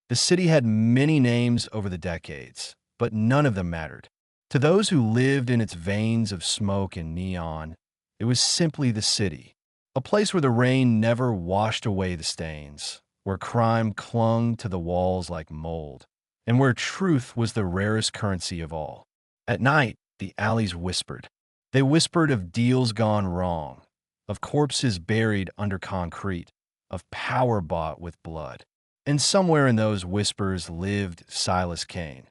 The city had many names over the decades, but none of them mattered. To those who lived in its veins of smoke and neon, it was simply the city, a place where the rain never washed away the stains, where crime clung to the walls like mold, and where truth was the rarest currency of all. At night, the alleys whispered. They whispered of deals gone wrong, of corpses buried under concrete, of power bought with blood. And somewhere in those whispers lived Silas Kane.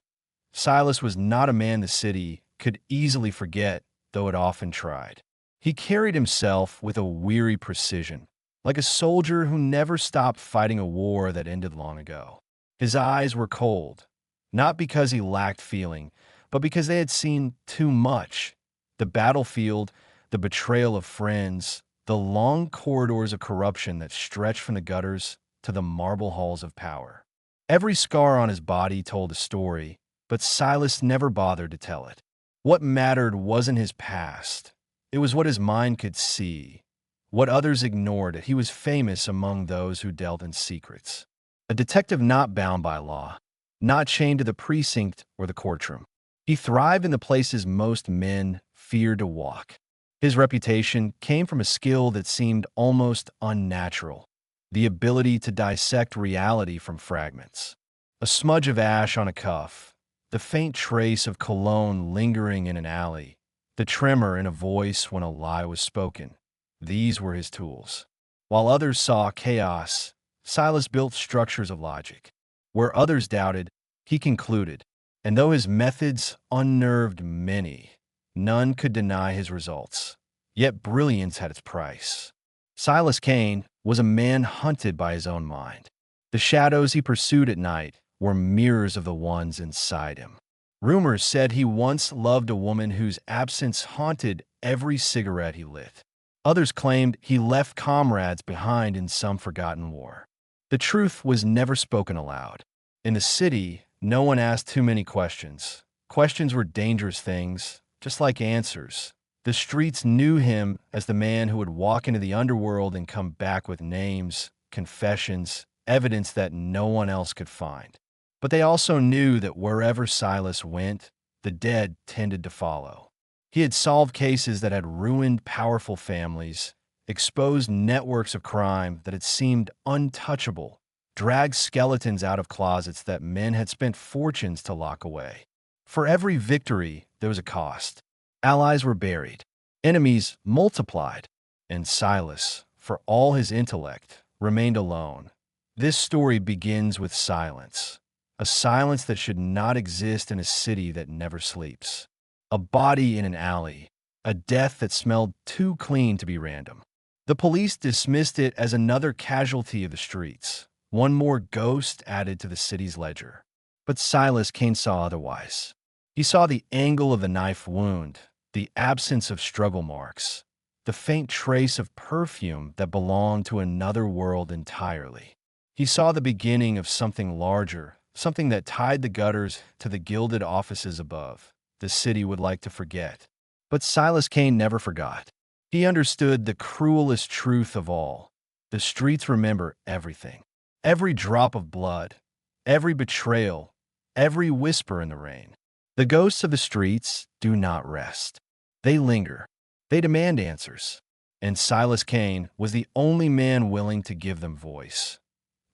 Silas was not a man the city could easily forget, though it often tried. He carried himself with a weary precision, like a soldier who never stopped fighting a war that ended long ago. His eyes were cold, not because he lacked feeling, but because they had seen too much. The battlefield, the betrayal of friends, the long corridors of corruption that stretched from the gutters to the marble halls of power. Every scar on his body told a story, but Silas never bothered to tell it. What mattered wasn't his past. It was what his mind could see. What others ignored, he was famous among those who dealt in secrets. A detective not bound by law, not chained to the precinct or the courtroom. He thrived in the places most men feared to walk. His reputation came from a skill that seemed almost unnatural, the ability to dissect reality from fragments. A smudge of ash on a cuff, the faint trace of cologne lingering in an alley, the tremor in a voice when a lie was spoken. These were his tools. While others saw chaos, Silas built structures of logic. Where others doubted, he concluded, and though his methods unnerved many, none could deny his results. Yet brilliance had its price. Silas Kane was a man hunted by his own mind. The shadows he pursued at night were mirrors of the ones inside him. Rumors said he once loved a woman whose absence haunted every cigarette he lit. Others claimed he left comrades behind in some forgotten war. The truth was never spoken aloud. In the city, no one asked too many questions. Questions were dangerous things, just like answers. The streets knew him as the man who would walk into the underworld and come back with names, confessions, evidence that no one else could find. But they also knew that wherever Silas went, the dead tended to follow. He had solved cases that had ruined powerful families, exposed networks of crime that had seemed untouchable, dragged skeletons out of closets that men had spent fortunes to lock away. For every victory, there was a cost. Allies were buried, enemies multiplied, and Silas, for all his intellect, remained alone. This story begins with silence, a silence that should not exist in a city that never sleeps. A body in an alley, a death that smelled too clean to be random. The police dismissed it as another casualty of the streets, one more ghost added to the city's ledger. But Silas Kane saw otherwise. He saw the angle of the knife wound, the absence of struggle marks, the faint trace of perfume that belonged to another world entirely. He saw the beginning of something larger, something that tied the gutters to the gilded offices above. The city would like to forget. But Silas Kane never forgot. He understood the cruelest truth of all. The streets remember everything. Every drop of blood, every betrayal, every whisper in the rain. The ghosts of the streets do not rest. They linger. They demand answers. And Silas Kane was the only man willing to give them voice.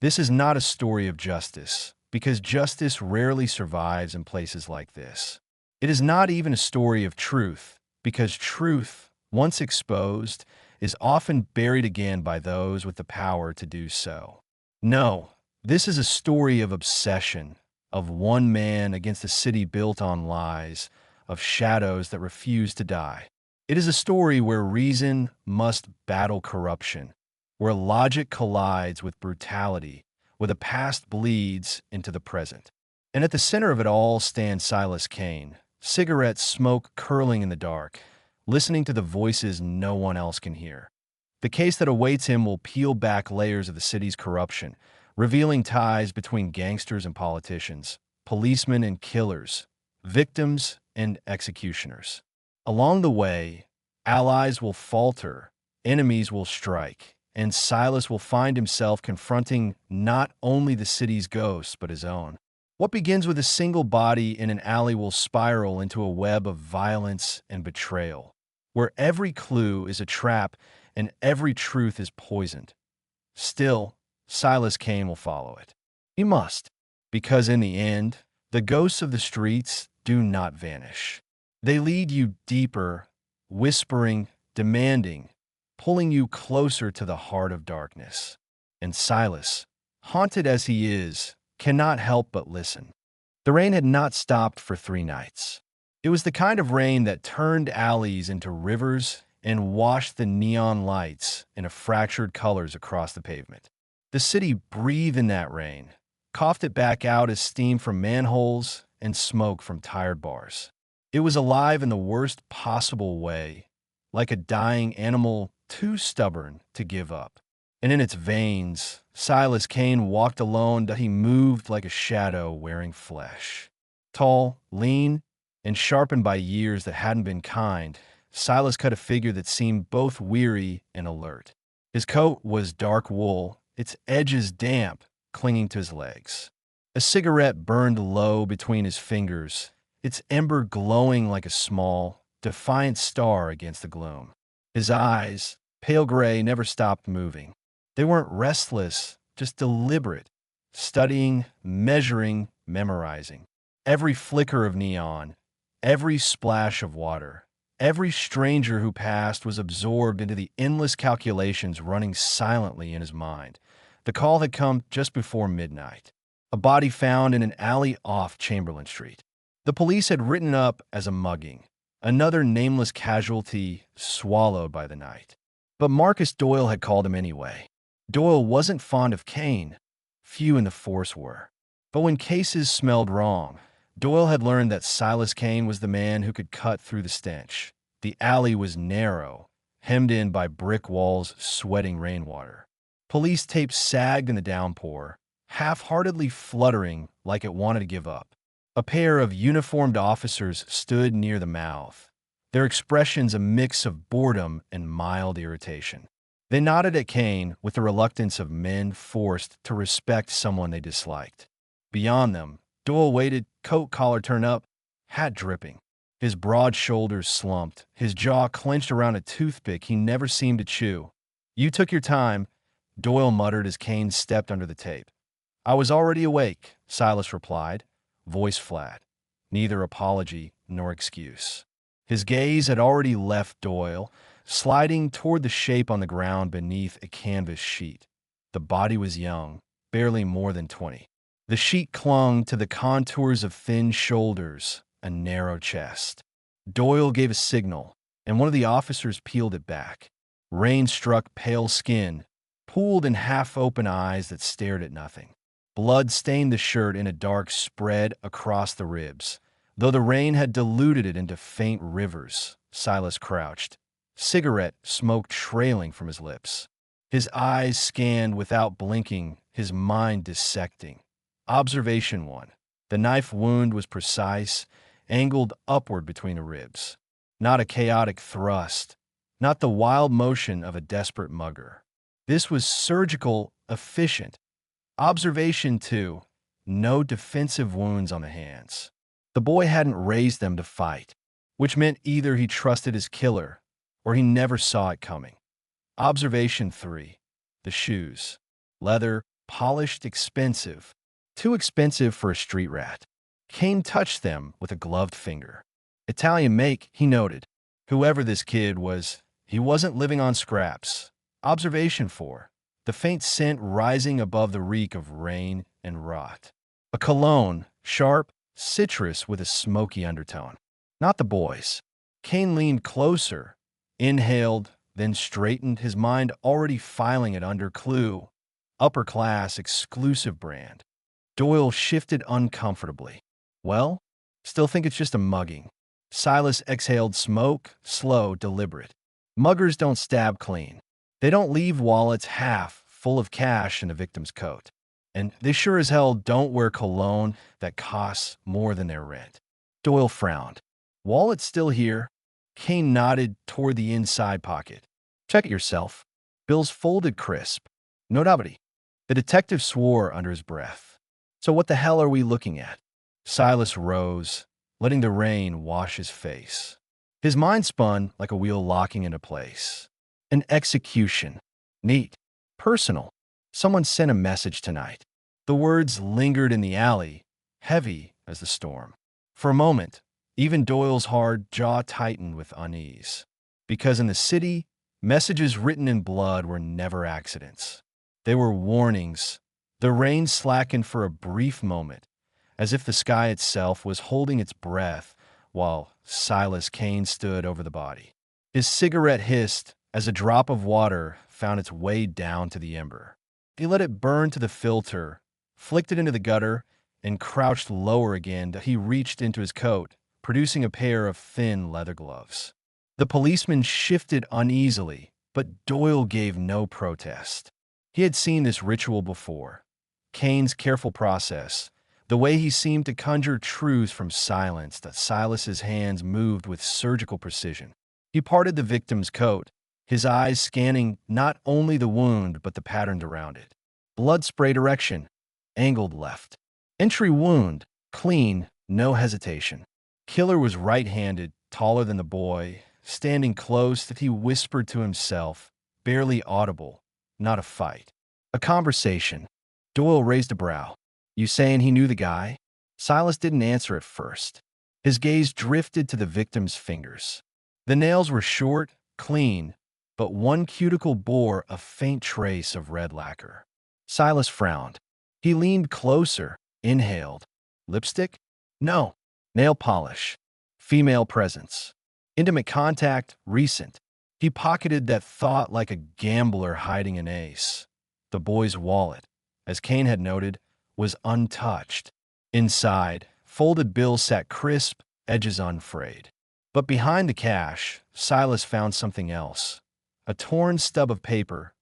This is not a story of justice, because justice rarely survives in places like this. It is not even a story of truth, because truth, once exposed, is often buried again by those with the power to do so. No, this is a story of obsession, of one man against a city built on lies, of shadows that refuse to die. It is a story where reason must battle corruption, where logic collides with brutality, where the past bleeds into the present. And at the center of it all stands Silas Kane, cigarette smoke curling in the dark, listening to the voices no one else can hear. The case that awaits him will peel back layers of the city's corruption, revealing ties between gangsters and politicians, policemen and killers, victims and executioners. Along the way, allies will falter, enemies will strike, and Silas will find himself confronting not only the city's ghosts, but his own. What begins with a single body in an alley will spiral into a web of violence and betrayal, where every clue is a trap and every truth is poisoned. Still, Silas Kane will follow it. He must, because in the end, the ghosts of the streets do not vanish. They lead you deeper, whispering, demanding, pulling you closer to the heart of darkness. And Silas, haunted as he is, cannot help but listen. The rain had not stopped for 3 nights. It was the kind of rain that turned alleys into rivers and washed the neon lights into fractured colors across the pavement. The city breathed in that rain, coughed it back out as steam from manholes and smoke from tired bars. It was alive in the worst possible way, like a dying animal too stubborn to give up. And in its veins, Silas Kane walked alone, that he moved like a shadow wearing flesh. Tall, lean, and sharpened by years that hadn't been kind, Silas cut a figure that seemed both weary and alert. His coat was dark wool, its edges damp, clinging to his legs. A cigarette burned low between his fingers, its ember glowing like a small, defiant star against the gloom. His eyes, pale gray, never stopped moving. They weren't restless, just deliberate, studying, measuring, memorizing. Every flicker of neon, every splash of water, every stranger who passed was absorbed into the endless calculations running silently in his mind. The call had come just before midnight. A body found in an alley off Chamberlain Street. The police had written up as a mugging, another nameless casualty swallowed by the night. But Marcus Doyle had called him anyway. Doyle wasn't fond of Kane. Few in the force were. But when cases smelled wrong, Doyle had learned that Silas Kane was the man who could cut through the stench. The alley was narrow, hemmed in by brick walls, sweating rainwater. Police tape sagged in the downpour, half-heartedly fluttering like it wanted to give up. A pair of uniformed officers stood near the mouth, their expressions a mix of boredom and mild irritation. They nodded at Kane with the reluctance of men forced to respect someone they disliked. Beyond them, Doyle waited, coat collar turned up, hat dripping. His broad shoulders slumped, his jaw clenched around a toothpick he never seemed to chew. "You took your time," Doyle muttered as Kane stepped under the tape. "I was already awake," Silas replied, voice flat, neither apology nor excuse. His gaze had already left Doyle, sliding toward the shape on the ground beneath a canvas sheet. The body was young, barely more than 20. The sheet clung to the contours of thin shoulders, a narrow chest. Doyle gave a signal, and one of the officers peeled it back. Rain struck pale skin, pooled in half-open eyes that stared at nothing. Blood stained the shirt in a dark spread across the ribs. Though the rain had diluted it into faint rivers, Silas crouched, cigarette smoke trailing from his lips. His eyes scanned without blinking, his mind dissecting. Observation 1. The knife wound was precise, angled upward between the ribs. Not a chaotic thrust, not the wild motion of a desperate mugger. This was surgical, efficient. Observation 2. No defensive wounds on the hands. The boy hadn't raised them to fight, which meant either he trusted his killer or he never saw it coming. Observation 3. The shoes. Leather, polished, expensive. Too expensive for a street rat. Kane touched them with a gloved finger. Italian make, he noted. Whoever this kid was, he wasn't living on scraps. Observation 4. The faint scent rising above the reek of rain and rot. A cologne, sharp, citrus with a smoky undertone. Not the boy's. Kane leaned closer, inhaled, then straightened, his mind already filing it under clue. Upper class, exclusive brand. Doyle shifted uncomfortably. Well, still think it's just a mugging. Silas exhaled smoke, slow, deliberate. Muggers don't stab clean. They don't leave wallets half full of cash in the victim's coat. And they sure as hell don't wear cologne that costs more than their rent. Doyle frowned. Wallet's still here. Kane nodded toward the inside pocket. Check it yourself. Bills folded crisp. Notability. The detective swore under his breath. So what the hell are we looking at? Silas rose, letting the rain wash his face. His mind spun like a wheel locking into place. An execution. Neat. Personal. Someone sent a message tonight. The words lingered in the alley, heavy as the storm. For a moment, even Doyle's hard jaw tightened with unease. Because in the city, messages written in blood were never accidents. They were warnings. The rain slackened for a brief moment, as if the sky itself was holding its breath while Silas Kane stood over the body. His cigarette hissed as a drop of water found its way down to the ember. He let it burn to the filter, flicked it into the gutter, and crouched lower again. He reached into his coat, producing a pair of thin leather gloves. The policeman shifted uneasily, but Doyle gave no protest. He had seen this ritual before. Kane's careful process, the way he seemed to conjure truths from silence, that Silas's hands moved with surgical precision. He parted the victim's coat, his eyes scanning not only the wound but the pattern around it. Blood spray direction, angled left. Entry wound, clean, no hesitation. Killer was right-handed, taller than the boy, standing close that he whispered to himself, barely audible, not a fight. A conversation. Doyle raised a brow. You saying he knew the guy? Silas didn't answer at first. His gaze drifted to the victim's fingers. The nails were short, clean, but one cuticle bore a faint trace of red lacquer. Silas frowned. He leaned closer, inhaled. Lipstick? No. Nail polish. Female presence. Intimate contact, recent. He pocketed that thought like a gambler hiding an ace. The boy's wallet, as Kane had noted, was untouched. Inside, folded bills sat crisp, edges unfrayed. But behind the cash, Silas found something else. A torn stub of paper,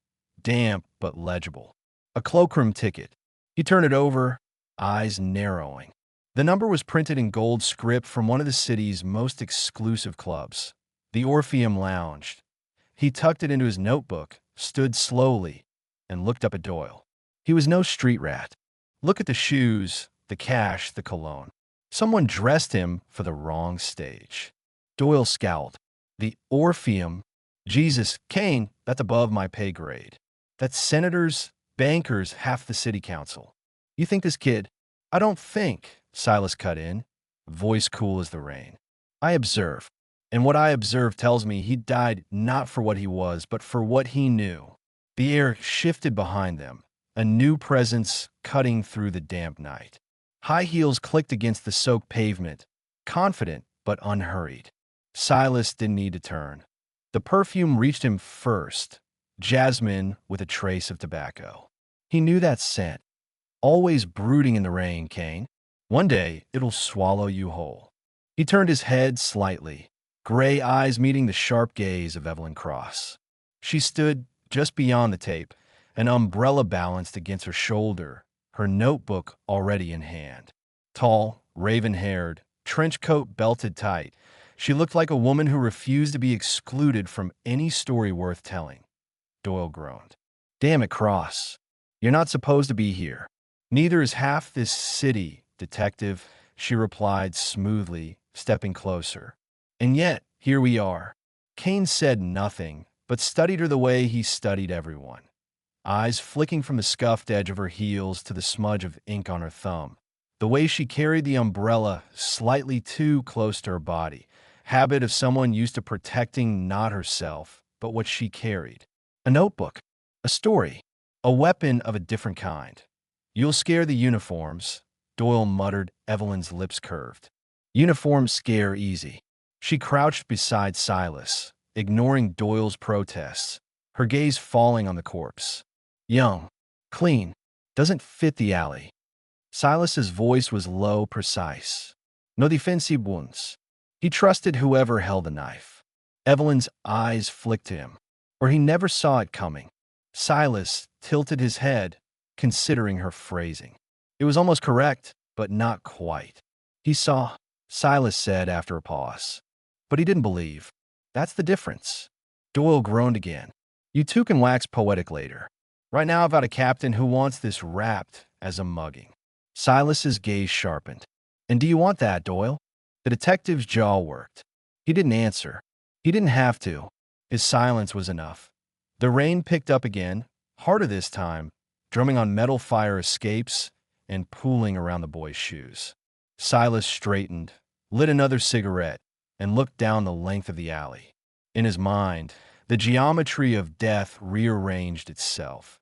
damp but legible. A cloakroom ticket. He turned it over, eyes narrowing. The number was printed in gold script from one of the city's most exclusive clubs, the Orpheum Lounge. He tucked it into his notebook, stood slowly, and looked up at Doyle. He was no street rat. Look at the shoes, the cash, the cologne. Someone dressed him for the wrong stage. Doyle scowled. The Orpheum? Jesus, Kane, that's above my pay grade. That's senators, bankers, half the city council. You think this kid? I don't think, Silas cut in, voice cool as the rain. I observe. And what I observe tells me he died not for what he was, but for what he knew. The air shifted behind them, a new presence cutting through the damp night. High heels clicked against the soaked pavement, confident but unhurried. Silas didn't need to turn. The perfume reached him first, jasmine with a trace of tobacco. He knew that scent. Always brooding in the rain, Kane. One day, it'll swallow you whole. He turned his head slightly, gray eyes meeting the sharp gaze of Evelyn Cross. She stood just beyond the tape, an umbrella balanced against her shoulder, her notebook already in hand. Tall, raven-haired, trench coat belted tight, she looked like a woman who refused to be excluded from any story worth telling. Doyle groaned. Damn it, Cross. You're not supposed to be here. Neither is half this city, detective, she replied smoothly, stepping closer. And yet, here we are. Kane said nothing, but studied her the way he studied everyone. Eyes flicking from the scuffed edge of her heels to the smudge of ink on her thumb. The way she carried the umbrella slightly too close to her body. Habit of someone used to protecting not herself, but what she carried. A notebook. A story. A weapon of a different kind. You'll scare the uniforms, Doyle muttered, Evelyn's lips curved. Uniforms scare easy. She crouched beside Silas, ignoring Doyle's protests, her gaze falling on the corpse. Young, clean, doesn't fit the alley. Silas's voice was low, precise. No defensive wounds. He trusted whoever held the knife. Evelyn's eyes flicked to him, or he never saw it coming. Silas tilted his head, considering her phrasing. It was almost correct, but not quite. He saw, Silas said after a pause. But he didn't believe. That's the difference. Doyle groaned again. You two can wax poetic later. Right now I've got a captain who wants this wrapped as a mugging. Silas's gaze sharpened. And do you want that, Doyle? The detective's jaw worked. He didn't answer. He didn't have to. His silence was enough. The rain picked up again, harder this time, drumming on metal fire escapes and pooling around the boy's shoes. Silas straightened, lit another cigarette, and looked down the length of the alley. In his mind, the geometry of death rearranged itself.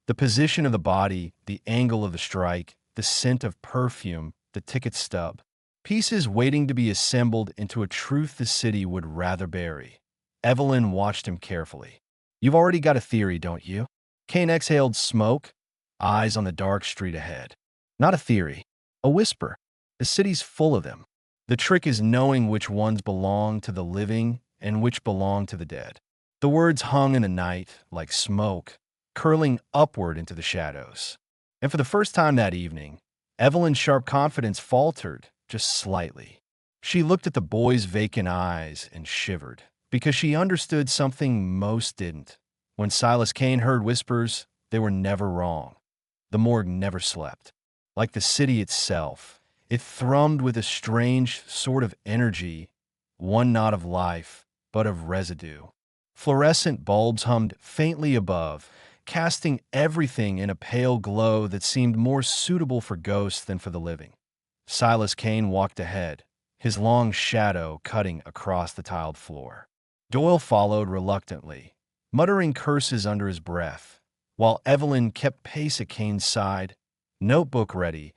The position of the body, the angle of the strike, the scent of perfume, the ticket stub. Pieces waiting to be assembled into a truth the city would rather bury. Evelyn watched him carefully. You've already got a theory, don't you? Kane exhaled smoke, eyes on the dark street ahead. Not a theory, a whisper. The city's full of them. The trick is knowing which ones belong to the living and which belong to the dead. The words hung in the night like smoke, curling upward into the shadows. And for the first time that evening, Evelyn's sharp confidence faltered just slightly. She looked at the boy's vacant eyes and shivered, because she understood something most didn't. When Silas Kane heard whispers, they were never wrong. The morgue never slept. Like the city itself, it thrummed with a strange sort of energy, one not of life, but of residue. Fluorescent bulbs hummed faintly above, casting everything in a pale glow that seemed more suitable for ghosts than for the living. Silas Kane walked ahead, his long shadow cutting across the tiled floor. Doyle followed reluctantly, muttering curses under his breath, while Evelyn kept pace at Kane's side, notebook ready,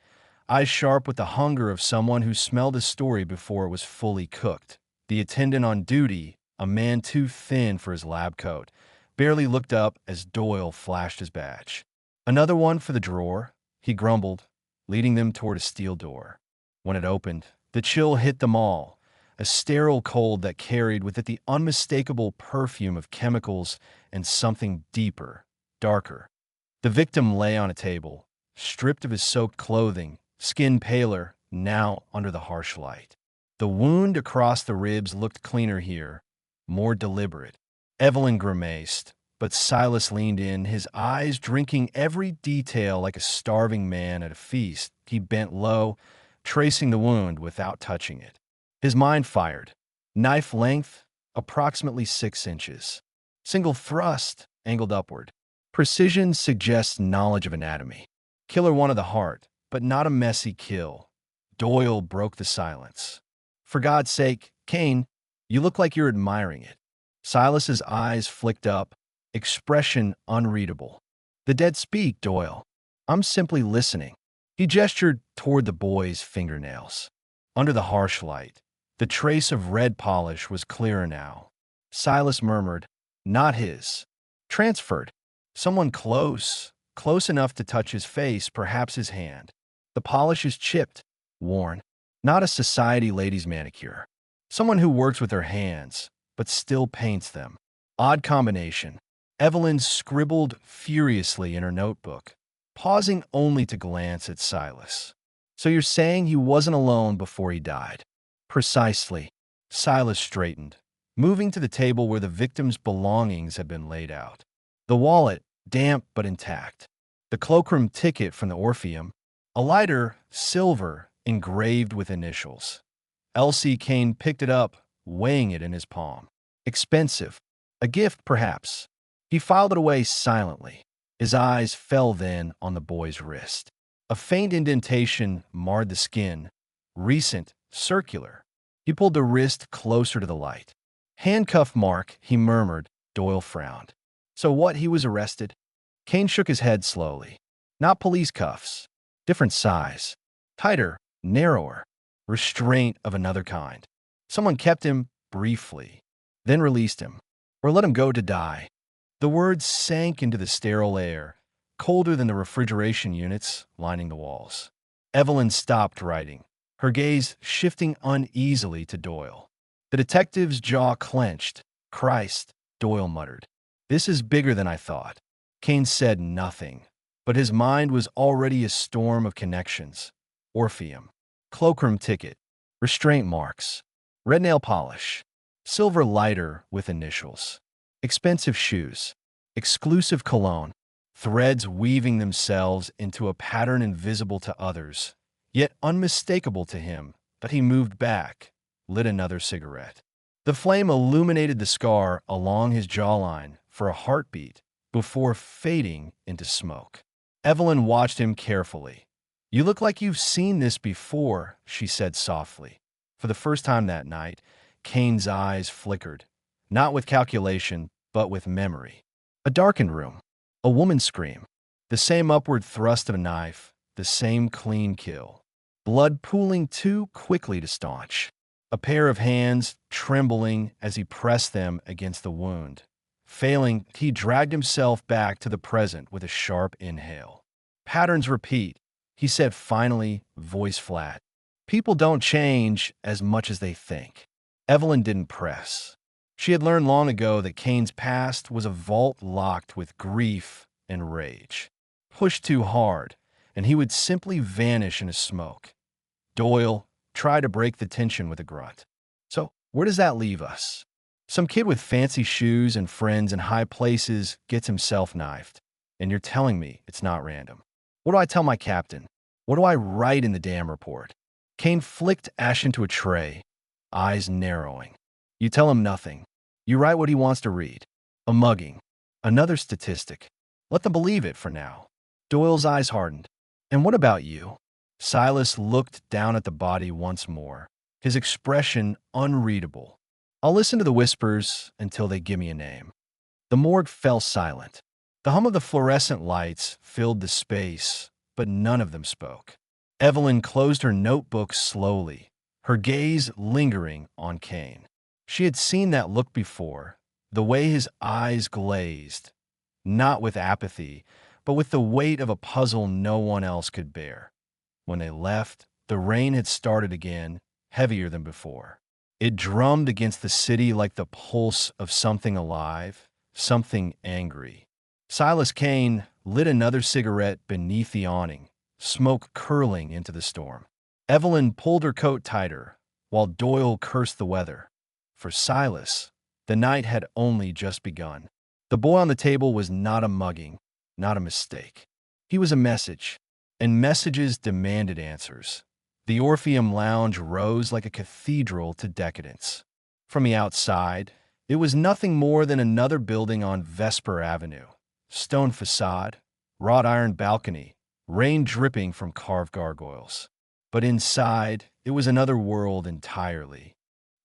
eyes sharp with the hunger of someone who smelled a story before it was fully cooked. The attendant on duty, a man too thin for his lab coat, barely looked up as Doyle flashed his badge. Another one for the drawer, he grumbled, leading them toward a steel door. When it opened, the chill hit them all, a sterile cold that carried with it the unmistakable perfume of chemicals and something deeper, darker. The victim lay on a table, stripped of his soaked clothing, skin paler, now under the harsh light. The wound across the ribs looked cleaner here, more deliberate. Evelyn grimaced, but Silas leaned in, his eyes drinking every detail like a starving man at a feast. He bent low, tracing the wound without touching it. His mind fired. Knife length, approximately 6 inches. Single thrust, angled upward. Precision suggests knowledge of anatomy. Killer wanted the heart, but not a messy kill. Doyle broke the silence. For God's sake, Kane, you look like you're admiring it. Silas's eyes flicked up, expression unreadable. The dead speak, Doyle. I'm simply listening. He gestured toward the boy's fingernails. Under the harsh light, the trace of red polish was clearer now. Silas murmured, not his. Transferred. Someone close, close enough to touch his face, perhaps his hand. The polish is chipped, worn. Not a society lady's manicure. Someone who works with her hands, but still paints them. Odd combination. Evelyn scribbled furiously in her notebook, pausing only to glance at Silas. So you're saying he wasn't alone before he died? Precisely. Silas straightened, moving to the table where the victim's belongings had been laid out. The wallet, damp but intact. The cloakroom ticket from the Orpheum. A lighter, silver, engraved with initials. Elsie Kane picked it up, weighing it in his palm. Expensive. A gift, perhaps. He filed it away silently. His eyes fell then on the boy's wrist. A faint indentation marred the skin, recent, circular. He pulled the wrist closer to the light. Handcuff mark, he murmured. Doyle frowned. So what, he was arrested? Kane shook his head slowly. Not police cuffs. Different size. Tighter, narrower. Restraint of another kind. Someone kept him briefly, then released him, or let him go to die. The words sank into the sterile air, colder than the refrigeration units lining the walls. Evelyn stopped writing, her gaze shifting uneasily to Doyle. The detective's jaw clenched. Christ, Doyle muttered. This is bigger than I thought. Kane said nothing, but his mind was already a storm of connections. Orpheum. Cloakroom ticket. Restraint marks. Red nail polish. Silver lighter with initials. Expensive shoes. exclusive cologne, threads weaving themselves into a pattern invisible to others, yet unmistakable to him. But he moved back, lit another cigarette. The flame illuminated the scar along his jawline for a heartbeat before fading into smoke. Evelyn watched him carefully. "You look like you've seen this before," she said softly. For the first time that night, Kane's eyes flickered, not with calculation, but with memory. A darkened room, a woman's scream, the same upward thrust of a knife, the same clean kill. Blood pooling too quickly to staunch. A pair of hands trembling as he pressed them against the wound. Failing, he dragged himself back to the present with a sharp inhale. "Patterns repeat," he said finally, voice flat. "People don't change as much as they think." Evelyn didn't press. She had learned long ago that Kane's past was a vault locked with grief and rage. Pushed too hard, and he would simply vanish in a smoke. Doyle tried to break the tension with a grunt. "So, where does that leave us? Some kid with fancy shoes and friends in high places gets himself knifed, and you're telling me it's not random. What do I tell my captain? What do I write in the damn report?" Kane flicked ash into a tray, eyes narrowing. "You tell him nothing. You write what he wants to read. A mugging. Another statistic. Let them believe it for now." Doyle's eyes hardened. "And what about you?" Silas looked down at the body once more, his expression unreadable. "I'll listen to the whispers until they give me a name." The morgue fell silent. The hum of the fluorescent lights filled the space, but none of them spoke. Evelyn closed her notebook slowly, her gaze lingering on Kane. She had seen that look before, the way his eyes glazed, not with apathy, but with the weight of a puzzle no one else could bear. When they left, the rain had started again, heavier than before. It drummed against the city like the pulse of something alive, something angry. Silas Kane lit another cigarette beneath the awning, smoke curling into the storm. Evelyn pulled her coat tighter, while Doyle cursed the weather. For Silas, the night had only just begun. The boy on the table was not a mugging, not a mistake. He was a message, and messages demanded answers. The Orpheum Lounge rose like a cathedral to decadence. From the outside, it was nothing more than another building on Vesper Avenue. Stone facade, wrought iron balcony, rain dripping from carved gargoyles. But inside, it was another world entirely.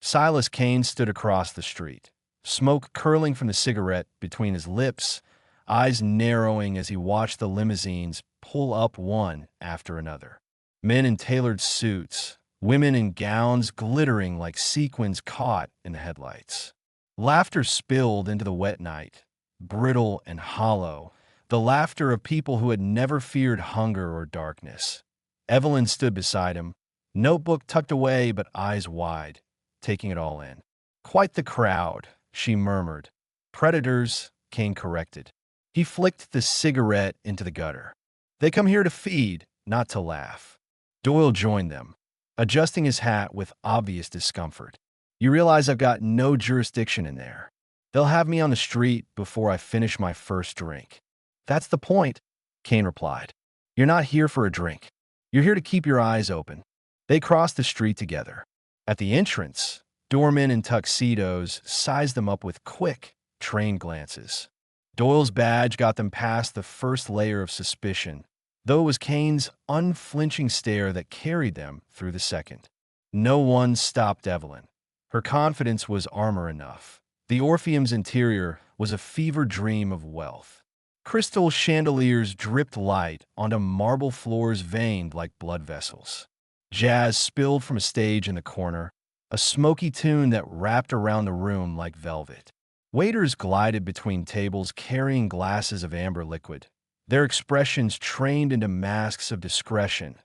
Silas Kane stood across the street, smoke curling from the cigarette between his lips, eyes narrowing as he watched the limousines pull up one after another. Men in tailored suits, women in gowns glittering like sequins caught in the headlights. Laughter spilled into the wet night, brittle and hollow, the laughter of people who had never feared hunger or darkness. Evelyn stood beside him, notebook tucked away but eyes wide, taking it all in. "Quite the crowd," she murmured. "Predators," Kane corrected. He flicked the cigarette into the gutter. "They come here to feed, not to laugh." Doyle joined them, adjusting his hat with obvious discomfort. "You realize I've got no jurisdiction in there. They'll have me on the street before I finish my first drink." "That's the point," Kane replied. "You're not here for a drink. You're here to keep your eyes open." They crossed the street together. At the entrance, doormen in tuxedos sized them up with quick, trained glances. Doyle's badge got them past the first layer of suspicion, though it was Kane's unflinching stare that carried them through the second. No one stopped Evelyn. Her confidence was armor enough. The Orpheum's interior was a fever dream of wealth. Crystal chandeliers dripped light onto marble floors veined like blood vessels. Jazz spilled from a stage in the corner, a smoky tune that wrapped around the room like velvet. Waiters glided between tables carrying glasses of amber liquid, their expressions trained into masks of discretion.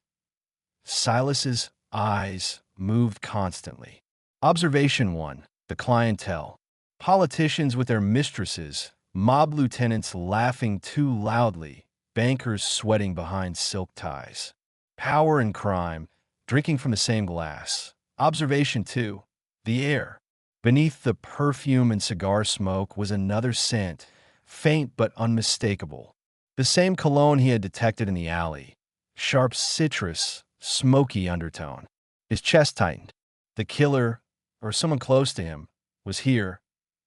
Silas's eyes moved constantly. Observation 1. The clientele. Politicians with their mistresses, mob lieutenants laughing too loudly, bankers sweating behind silk ties. Power and crime, drinking from the same glass. Observation 2. The air. Beneath the perfume and cigar smoke was another scent, faint but unmistakable. The same cologne he had detected in the alley. Sharp citrus, smoky undertone. His chest tightened. The killer, or someone close to him, was here.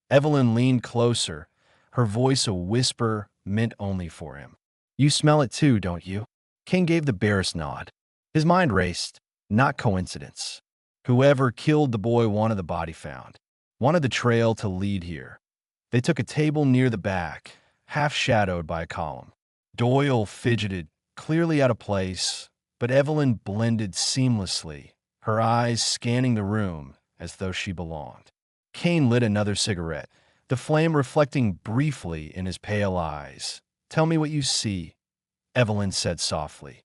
Evelyn leaned closer, her voice a whisper meant only for him. "You smell it too, don't you?" Kane gave the barest nod. His mind raced. Not coincidence. Whoever killed the boy wanted the body found. Wanted the trail to lead here. They took a table near the back, half shadowed by a column. Doyle fidgeted, clearly out of place, but Evelyn blended seamlessly, her eyes scanning the room as though she belonged. Kane lit another cigarette, the flame reflecting briefly in his pale eyes. "Tell me what you see," Evelyn said softly.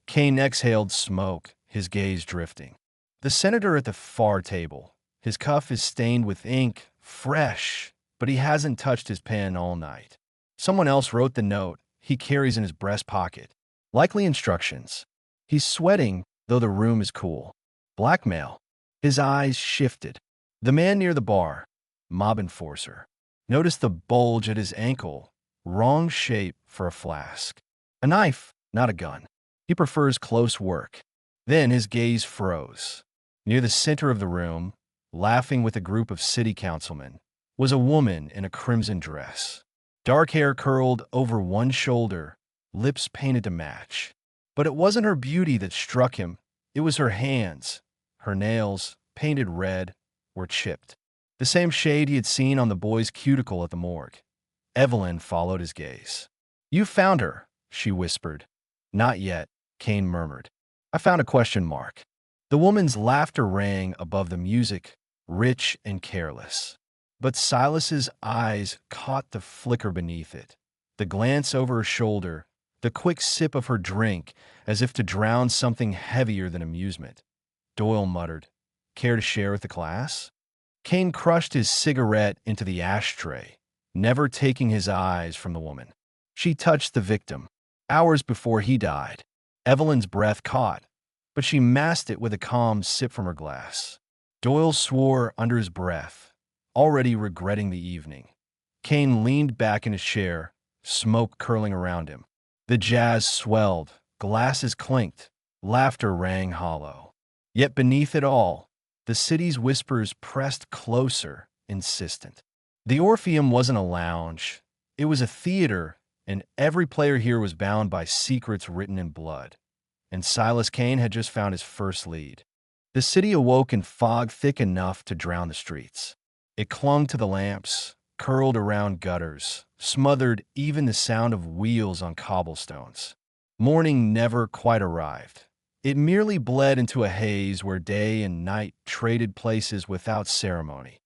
Kane exhaled smoke, his gaze drifting. The senator at the far table. His cuff is stained with ink, fresh, but he hasn't touched his pen all night. Someone else wrote the note he carries in his breast pocket. Likely instructions. He's sweating, though the room is cool. Blackmail. His eyes shifted. The man near the bar. Mob enforcer. Noticed the bulge at his ankle. Wrong shape for a flask. A knife, not a gun. He prefers close work. Then his gaze froze. Near the center of the room, laughing with a group of city councilmen, was a woman in a crimson dress. Dark hair curled over one shoulder, lips painted to match. But it wasn't her beauty that struck him. It was her hands. Her nails, painted red, were chipped. The same shade he had seen on the boy's cuticle at the morgue. Evelyn followed his gaze. "You found her," she whispered. "Not yet," Kane murmured. "I found a question mark." The woman's laughter rang above the music, rich and careless. But Silas's eyes caught the flicker beneath it, the glance over her shoulder, the quick sip of her drink as if to drown something heavier than amusement. Doyle muttered, "Care to share with the class?" Kane crushed his cigarette into the ashtray, never taking his eyes from the woman. She touched the victim, hours before he died. Evelyn's breath caught, but she masked it with a calm sip from her glass. Doyle swore under his breath, already regretting the evening. Kane leaned back in his chair, smoke curling around him. The jazz swelled, glasses clinked, laughter rang hollow. Yet beneath it all, the city's whispers pressed closer, insistent. The Orpheum wasn't a lounge. It was a theater, and every player here was bound by secrets written in blood. And Silas Kane had just found his first lead. The city awoke in fog thick enough to drown the streets. It clung to the lamps, curled around gutters, smothered even the sound of wheels on cobblestones. Morning never quite arrived. It merely bled into a haze where day and night traded places without ceremony.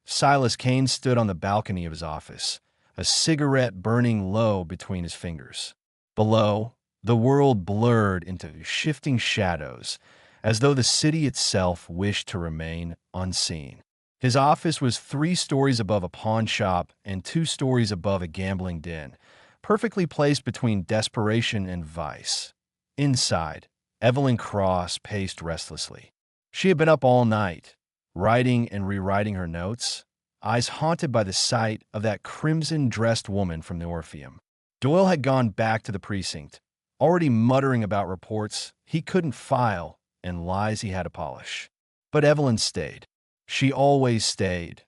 Silas Kane stood on the balcony of his office, a cigarette burning low between his fingers. Below, the world blurred into shifting shadows, as though the city itself wished to remain unseen. His office was 3 stories above a pawn shop and 2 stories above a gambling den, perfectly placed between desperation and vice. Inside, Evelyn Cross paced restlessly. She had been up all night, writing and rewriting her notes, eyes haunted by the sight of that crimson-dressed woman from the Orpheum. Doyle had gone back to the precinct, already muttering about reports he couldn't file and lies he had to polish. But Evelyn stayed. She always stayed.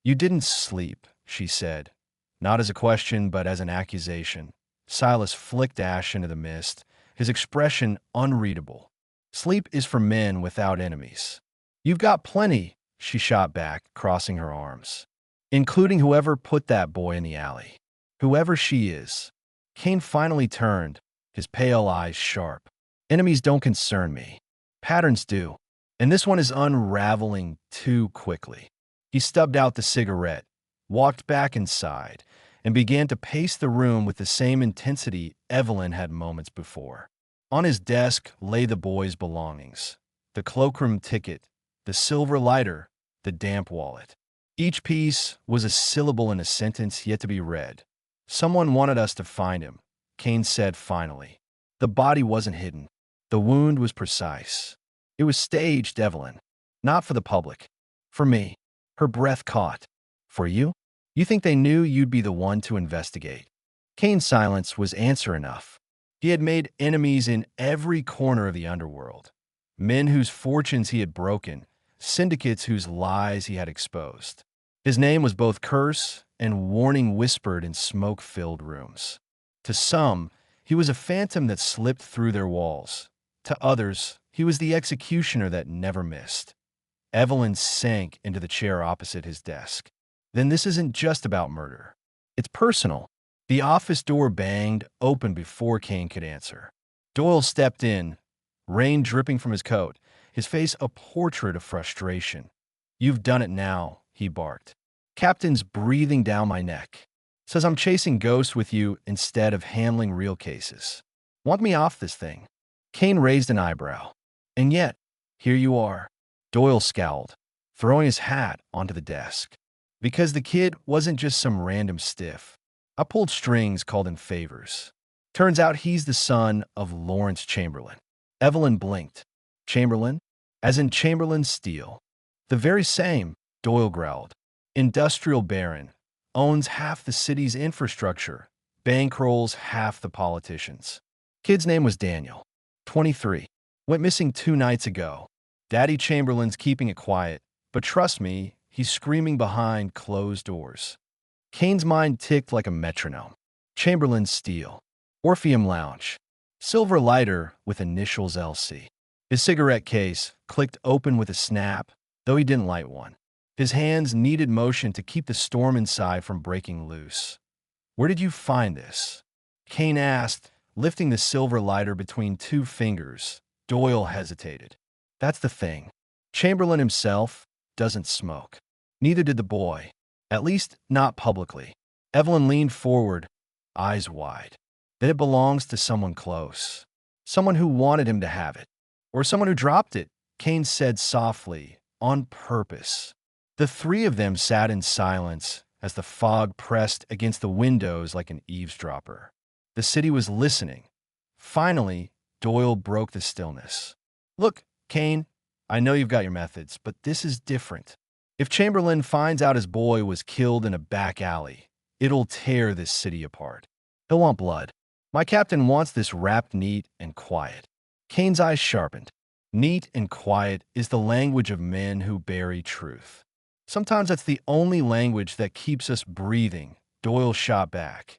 "You didn't sleep," she said, not as a question but as an accusation. Silas flicked ash into the mist, his expression unreadable. "Sleep is for men without enemies." "You've got plenty," she shot back, crossing her arms. "Including whoever put that boy in the alley. Whoever she is." Kane finally turned, his pale eyes sharp. "Enemies don't concern me. Patterns do. And this one is unraveling too quickly." He stubbed out the cigarette, walked back inside, and began to pace the room with the same intensity Evelyn had moments before. On his desk lay the boy's belongings: the cloakroom ticket, the silver lighter, the damp wallet. Each piece was a syllable in a sentence yet to be read. "Someone wanted us to find him," Kane said finally. "The body wasn't hidden. The wound was precise. It was staged, Evelyn. Not for the public. For me." Her breath caught. "For you?" You think they knew you'd be the one to investigate? Kane's silence was answer enough. He had made enemies in every corner of the underworld. Men whose fortunes he had broken, syndicates whose lies he had exposed. His name was both curse and warning whispered in smoke-filled rooms. To some, he was a phantom that slipped through their walls. To others, he was the executioner that never missed. Evelyn sank into the chair opposite his desk. Then this isn't just about murder. It's personal. The office door banged open before Kane could answer. Doyle stepped in, rain dripping from his coat, his face a portrait of frustration. "You've done it now," he barked. "Captain's breathing down my neck. Says I'm chasing ghosts with you instead of handling real cases. Want me off this thing?" Kane raised an eyebrow. "And yet, here you are." Doyle scowled, throwing his hat onto the desk. "Because the kid wasn't just some random stiff. I pulled strings called in favors. Turns out he's the son of Lawrence Chamberlain." Evelyn blinked. "Chamberlain? As in Chamberlain Steel?" "The very same," Doyle growled. "Industrial baron. Owns half the city's infrastructure. Bankrolls half the politicians." Kid's name was Daniel. 23. Went missing 2 nights ago. Daddy Chamberlain's keeping it quiet, but trust me, he's screaming behind closed doors. Kane's mind ticked like a metronome. Chamberlain Steel. Orpheum Lounge. Silver lighter with initials LC. His cigarette case clicked open with a snap, though he didn't light one. His hands needed motion to keep the storm inside from breaking loose. "Where did you find this?" Kane asked, lifting the silver lighter between 2 fingers. Doyle hesitated. "That's the thing. Chamberlain himself doesn't smoke. Neither did the boy. At least, not publicly." Evelyn leaned forward, eyes wide. "That it belongs to someone close. Someone who wanted him to have it. Or someone who dropped it," Kane said softly, "on purpose." The 3 of them sat in silence as the fog pressed against the windows like an eavesdropper. The city was listening. Finally, Doyle broke the stillness. "Look, Kane, I know you've got your methods, but this is different. If Chamberlain finds out his boy was killed in a back alley, it'll tear this city apart. He'll want blood. My captain wants this wrapped neat and quiet." Kane's eyes sharpened. Neat and quiet is the language of men who bury truth. Sometimes that's the only language that keeps us breathing, Doyle shot back.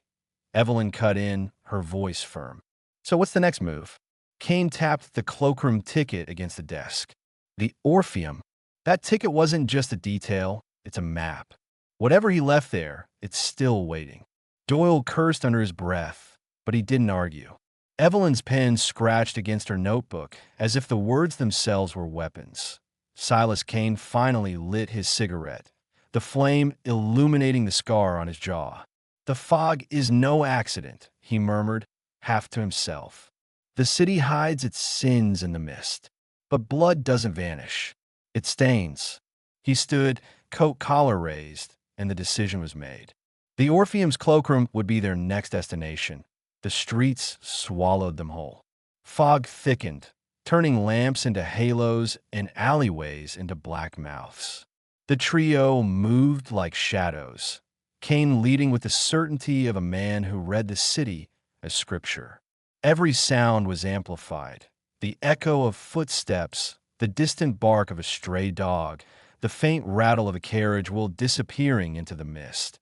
Evelyn cut in, her voice firm. "So what's the next move?" Kane tapped the cloakroom ticket against the desk. "The Orpheum. That ticket wasn't just a detail, it's a map. Whatever he left there, it's still waiting." Doyle cursed under his breath, but he didn't argue. Evelyn's pen scratched against her notebook as if the words themselves were weapons. Silas Kane finally lit his cigarette, the flame illuminating the scar on his jaw. "The fog is no accident," he murmured, half to himself. "The city hides its sins in the mist. But blood doesn't vanish. It stains." He stood, coat collar raised, and the decision was made. The Orpheum's cloakroom would be their next destination. The streets swallowed them whole. Fog thickened, turning lamps into halos and alleyways into black mouths. The trio moved like shadows, Kane leading with the certainty of a man who read the city as scripture. Every sound was amplified. The echo of footsteps, the distant bark of a stray dog, the faint rattle of a carriage while disappearing into the mist.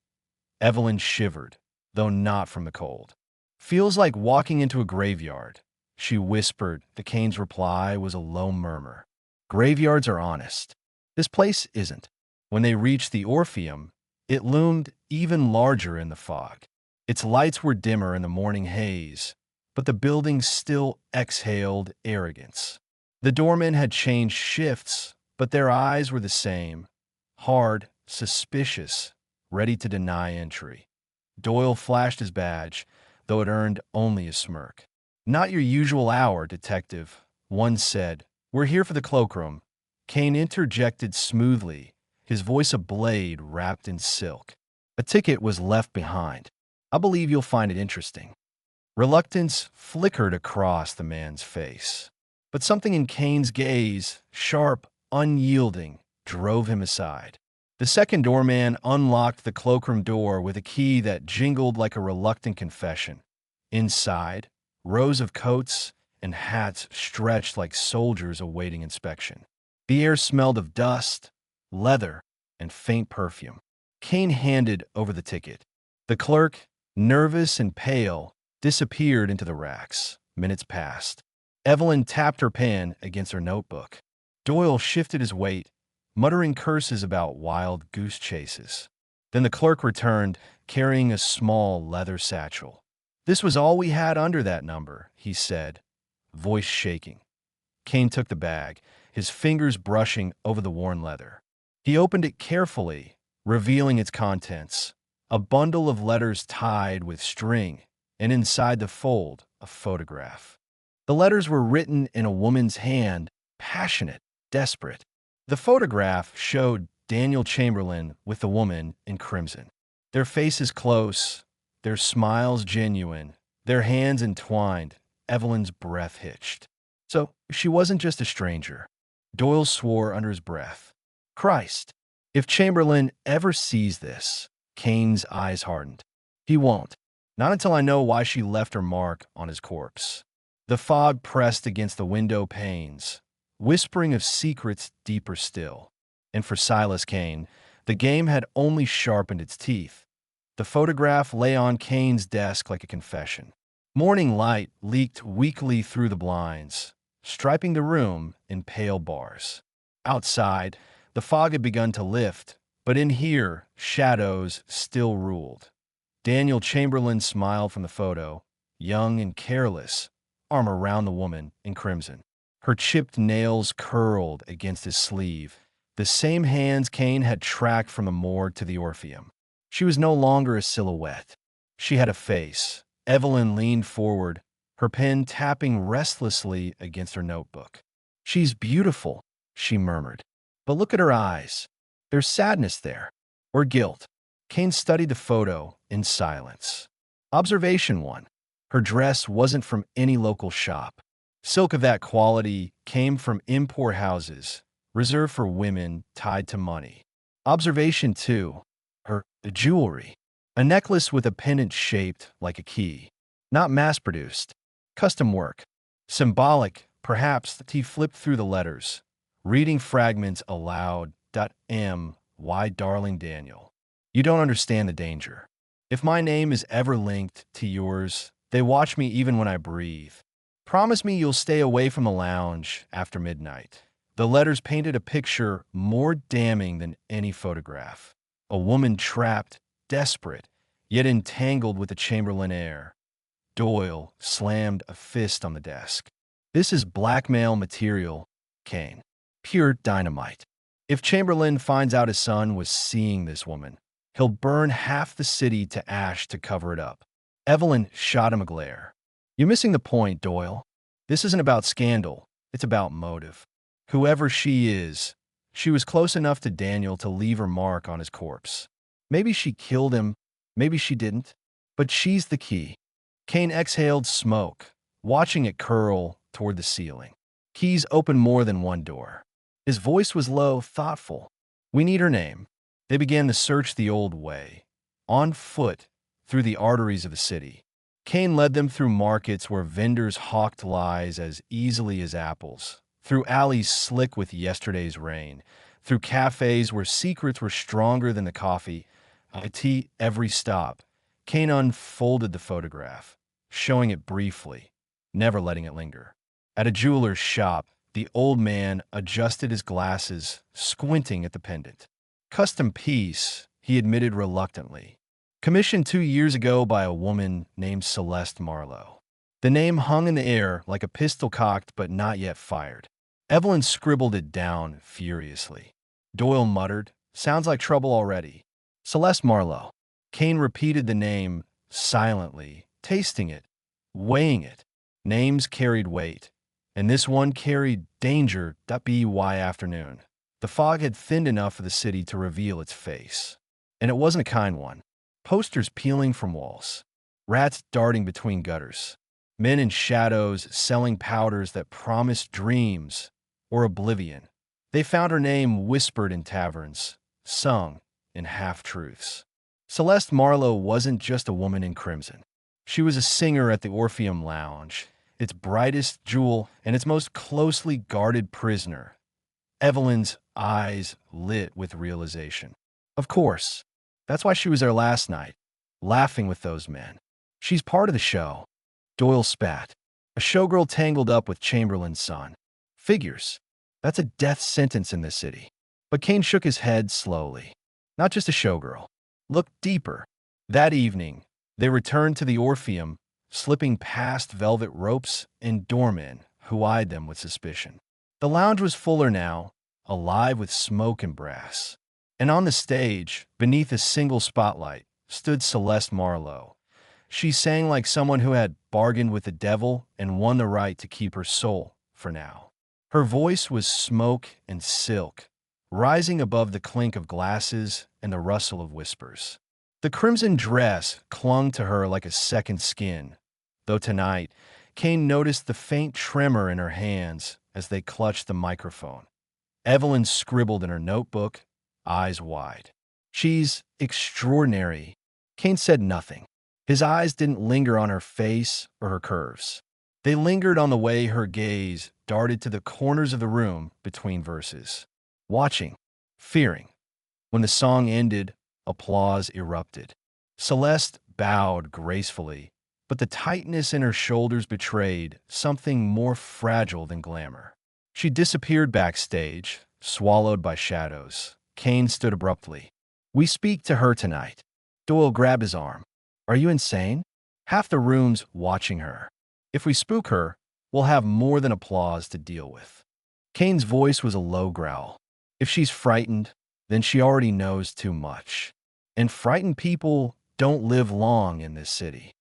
Evelyn shivered, though not from the cold. "Feels like walking into a graveyard," she whispered. The Kane's reply was a low murmur. "Graveyards are honest. This place isn't." When they reached the Orpheum, it loomed even larger in the fog. Its lights were dimmer in the morning haze, but the building still exhaled arrogance. The doormen had changed shifts, but their eyes were the same, hard, suspicious, ready to deny entry. Doyle flashed his badge, though it earned only a smirk. "Not your usual hour, detective," one said. "We're here for the cloakroom." Kane interjected smoothly, his voice a blade wrapped in silk. "A ticket was left behind. I believe you'll find it interesting." Reluctance flickered across the man's face. But something in Kane's gaze, sharp, unyielding, drove him aside. The second doorman unlocked the cloakroom door with a key that jingled like a reluctant confession. Inside, rows of coats and hats stretched like soldiers awaiting inspection. The air smelled of dust, leather, and faint perfume. Kane handed over the ticket. The clerk, nervous and pale, disappeared into the racks. Minutes passed. Evelyn tapped her pen against her notebook. Doyle shifted his weight, muttering curses about wild goose chases. Then the clerk returned, carrying a small leather satchel. "This was all we had under that number," he said, voice shaking. Kane took the bag, his fingers brushing over the worn leather. He opened it carefully, revealing its contents: a bundle of letters tied with string, and inside the fold, a photograph. The letters were written in a woman's hand, passionate, desperate. The photograph showed Daniel Chamberlain with the woman in crimson. Their faces close, their smiles genuine, their hands entwined. Evelyn's breath hitched. So she wasn't just a stranger. Doyle swore under his breath. Christ, if Chamberlain ever sees this, Kane's eyes hardened. He won't. Not until I know why she left her mark on his corpse. The fog pressed against the window panes, whispering of secrets deeper still. And for Silas Kane, the game had only sharpened its teeth. The photograph lay on Kane's desk like a confession. Morning light leaked weakly through the blinds, striping the room in pale bars. Outside, the fog had begun to lift, but in here, shadows still ruled. Daniel Chamberlain smiled from the photo, young and careless, arm around the woman in crimson. Her chipped nails curled against his sleeve, the same hands Kane had tracked from the morgue to the Orpheum. She was no longer a silhouette. She had a face. Evelyn leaned forward, her pen tapping restlessly against her notebook. "She's beautiful," she murmured. "But look at her eyes. There's sadness there, or guilt." Kane studied the photo in silence. Observation 1. Her dress wasn't from any local shop. Silk of that quality came from import houses, reserved for women tied to money. Observation 2. Her jewelry. A necklace with a pendant shaped like a key. Not mass-produced. Custom work. Symbolic, perhaps. He flipped through the letters, reading fragments aloud. M. Why, darling Daniel. You don't understand the danger. If my name is ever linked to yours, they watch me even when I breathe. Promise me you'll stay away from the lounge after midnight. The letters painted a picture more damning than any photograph. A woman trapped, desperate, yet entangled with the Chamberlain air. Doyle slammed a fist on the desk. "This is blackmail material, Kane. Pure dynamite. If Chamberlain finds out his son was seeing this woman, he'll burn half the city to ash to cover it up." Evelyn shot him a glare. "You're missing the point, Doyle. This isn't about scandal. It's about motive. Whoever she is, she was close enough to Daniel to leave her mark on his corpse. Maybe she killed him, maybe she didn't, but she's the key." Kane exhaled smoke, watching it curl toward the ceiling. Keys opened more than one door. His voice was low, thoughtful. "We need her name." They began the search the old way, on foot, through the arteries of the city. Kane led them through markets where vendors hawked lies as easily as apples, through alleys slick with yesterday's rain, through cafes where secrets were stronger than the coffee. At every stop, Kane unfolded the photograph, showing it briefly, never letting it linger. At a jeweler's shop, the old man adjusted his glasses, squinting at the pendant. "Custom piece," he admitted reluctantly. "Commissioned 2 years ago by a woman named Celeste Marlowe." The name hung in the air like a pistol cocked but not yet fired. Evelyn scribbled it down furiously. Doyle muttered, "Sounds like trouble already." Celeste Marlowe. Kane repeated the name silently, tasting it, weighing it. Names carried weight, and this one carried danger. By afternoon, the fog had thinned enough for the city to reveal its face. And it wasn't a kind one. Posters peeling from walls, rats darting between gutters, men in shadows selling powders that promised dreams or oblivion. They found her name whispered in taverns, sung in half-truths. Celeste Marlowe wasn't just a woman in crimson. She was a singer at the Orpheum Lounge, its brightest jewel and its most closely guarded prisoner. Evelyn's eyes lit with realization. Of course. That's why she was there last night, laughing with those men. She's part of the show. Doyle spat. A showgirl tangled up with Chamberlain's son. Figures. That's a death sentence in this city. But Kane shook his head slowly. Not just a showgirl. Look deeper. That evening, they returned to the Orpheum, slipping past velvet ropes and doormen who eyed them with suspicion. The lounge was fuller now, alive with smoke and brass. And on the stage, beneath a single spotlight, stood Celeste Marlowe. She sang like someone who had bargained with the devil and won the right to keep her soul, for now. Her voice was smoke and silk, rising above the clink of glasses and the rustle of whispers. The crimson dress clung to her like a second skin, though tonight, Kane noticed the faint tremor in her hands as they clutched the microphone. Evelyn scribbled in her notebook, eyes wide. "She's extraordinary." Kane said nothing. His eyes didn't linger on her face or her curves. They lingered on the way her gaze darted to the corners of the room between verses. Watching, fearing. When the song ended, applause erupted. Celeste bowed gracefully, but the tightness in her shoulders betrayed something more fragile than glamour. She disappeared backstage, swallowed by shadows. Kane stood abruptly. "We speak to her tonight." Doyle grabbed his arm. "Are you insane? Half the room's watching her. If we spook her, we'll have more than applause to deal with." Kane's voice was a low growl. "If she's frightened, then she already knows too much. And frightened people don't live long in this city."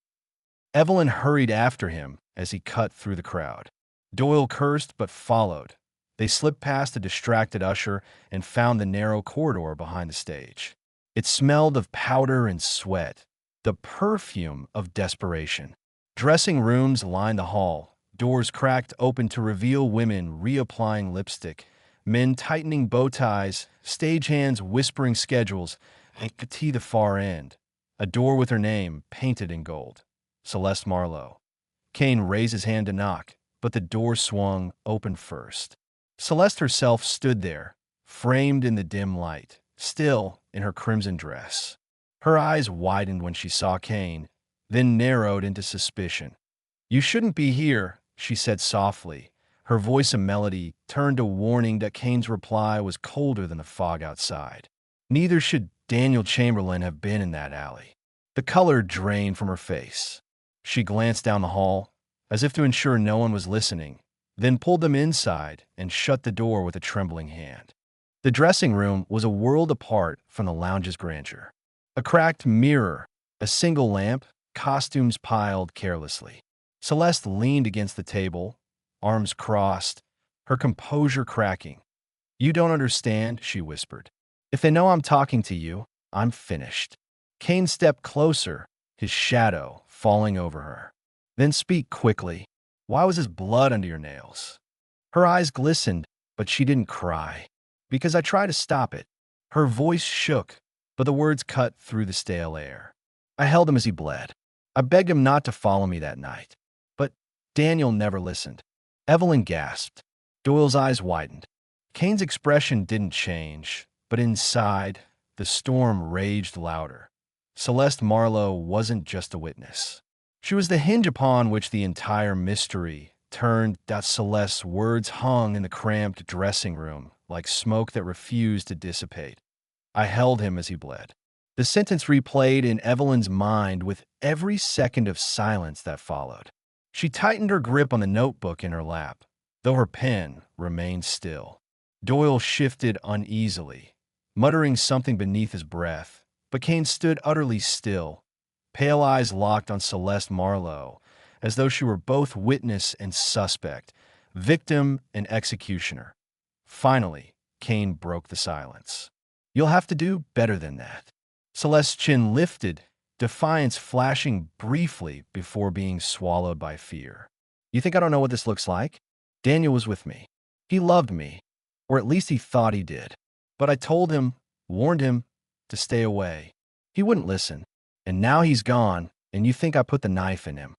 Evelyn hurried after him as he cut through the crowd. Doyle cursed but followed. They slipped past a distracted usher and found the narrow corridor behind the stage. It smelled of powder and sweat, the perfume of desperation. Dressing rooms lined the hall, doors cracked open to reveal women reapplying lipstick, men tightening bow ties, stagehands whispering schedules, and could see the far end. A door with her name painted in gold. Celeste Marlowe. Kane raised his hand to knock, but the door swung open first. Celeste herself stood there, framed in the dim light, still in her crimson dress. Her eyes widened when she saw Kane, then narrowed into suspicion. "You shouldn't be here," she said softly, her voice a melody turned to warning that Kane's reply was colder than the fog outside. Neither should Daniel Chamberlain have been in that alley. The color drained from her face. She glanced down the hall, as if to ensure no one was listening, then pulled them inside and shut the door with a trembling hand. The dressing room was a world apart from the lounge's grandeur. A cracked mirror, a single lamp, costumes piled carelessly. Celeste leaned against the table, arms crossed, her composure cracking. "You don't understand," she whispered. "If they know I'm talking to you, I'm finished." Kane stepped closer, his shadow falling over her. "Then speak quickly. Why was his blood under your nails?" Her eyes glistened, but she didn't cry. "Because I tried to stop it." Her voice shook, but the words cut through the stale air. "I held him as he bled. I begged him not to follow me that night. But Daniel never listened." Evelyn gasped. Doyle's eyes widened. Kane's expression didn't change, but inside, the storm raged louder. Celeste Marlowe wasn't just a witness. She was the hinge upon which the entire mystery turned. That Celeste's words hung in the cramped dressing room like smoke that refused to dissipate. "I held him as he bled." The sentence replayed in Evelyn's mind with every second of silence that followed. She tightened her grip on the notebook in her lap, though her pen remained still. Doyle shifted uneasily, muttering something beneath his breath, but Kane stood utterly still, pale eyes locked on Celeste Marlowe, as though she were both witness and suspect, victim and executioner. Finally, Kane broke the silence. "You'll have to do better than that." Celeste's chin lifted, defiance flashing briefly before being swallowed by fear. "You think I don't know what this looks like? Daniel was with me. He loved me, or at least he thought he did. But I told him warned him to stay away. He wouldn't listen. And now he's gone, and you think I put the knife in him.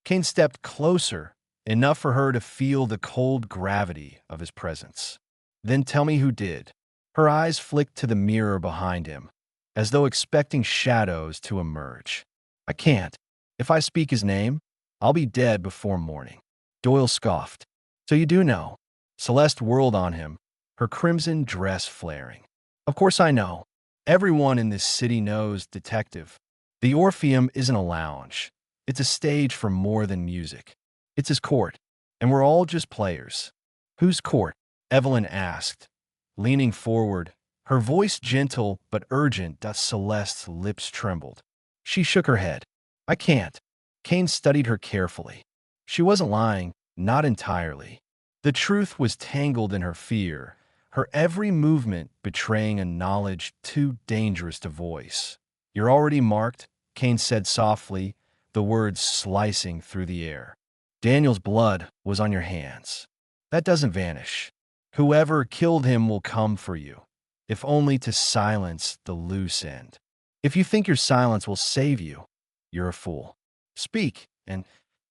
Kane stepped closer, enough for her to feel the cold gravity of his presence. Then tell me who did. Her eyes flicked to the mirror behind him, as though expecting shadows to emerge. I can't. If I speak his name, I'll be dead before morning. Doyle scoffed. So you do know. Celeste whirled on him, her crimson dress flaring. Of course I know. Everyone in this city knows, Detective. The Orpheum isn't a lounge. It's a stage for more than music. It's his court, and we're all just players. Whose court? Evelyn asked, leaning forward, her voice gentle but urgent that Celeste's lips trembled. She shook her head. I can't. Kane studied her carefully. She wasn't lying, not entirely. The truth was tangled in her fear, her every movement betraying a knowledge too dangerous to voice. You're already marked, Kane said softly, the words slicing through the air. Daniel's blood was on your hands. That doesn't vanish. Whoever killed him will come for you, if only to silence the loose end. If you think your silence will save you, you're a fool. Speak, and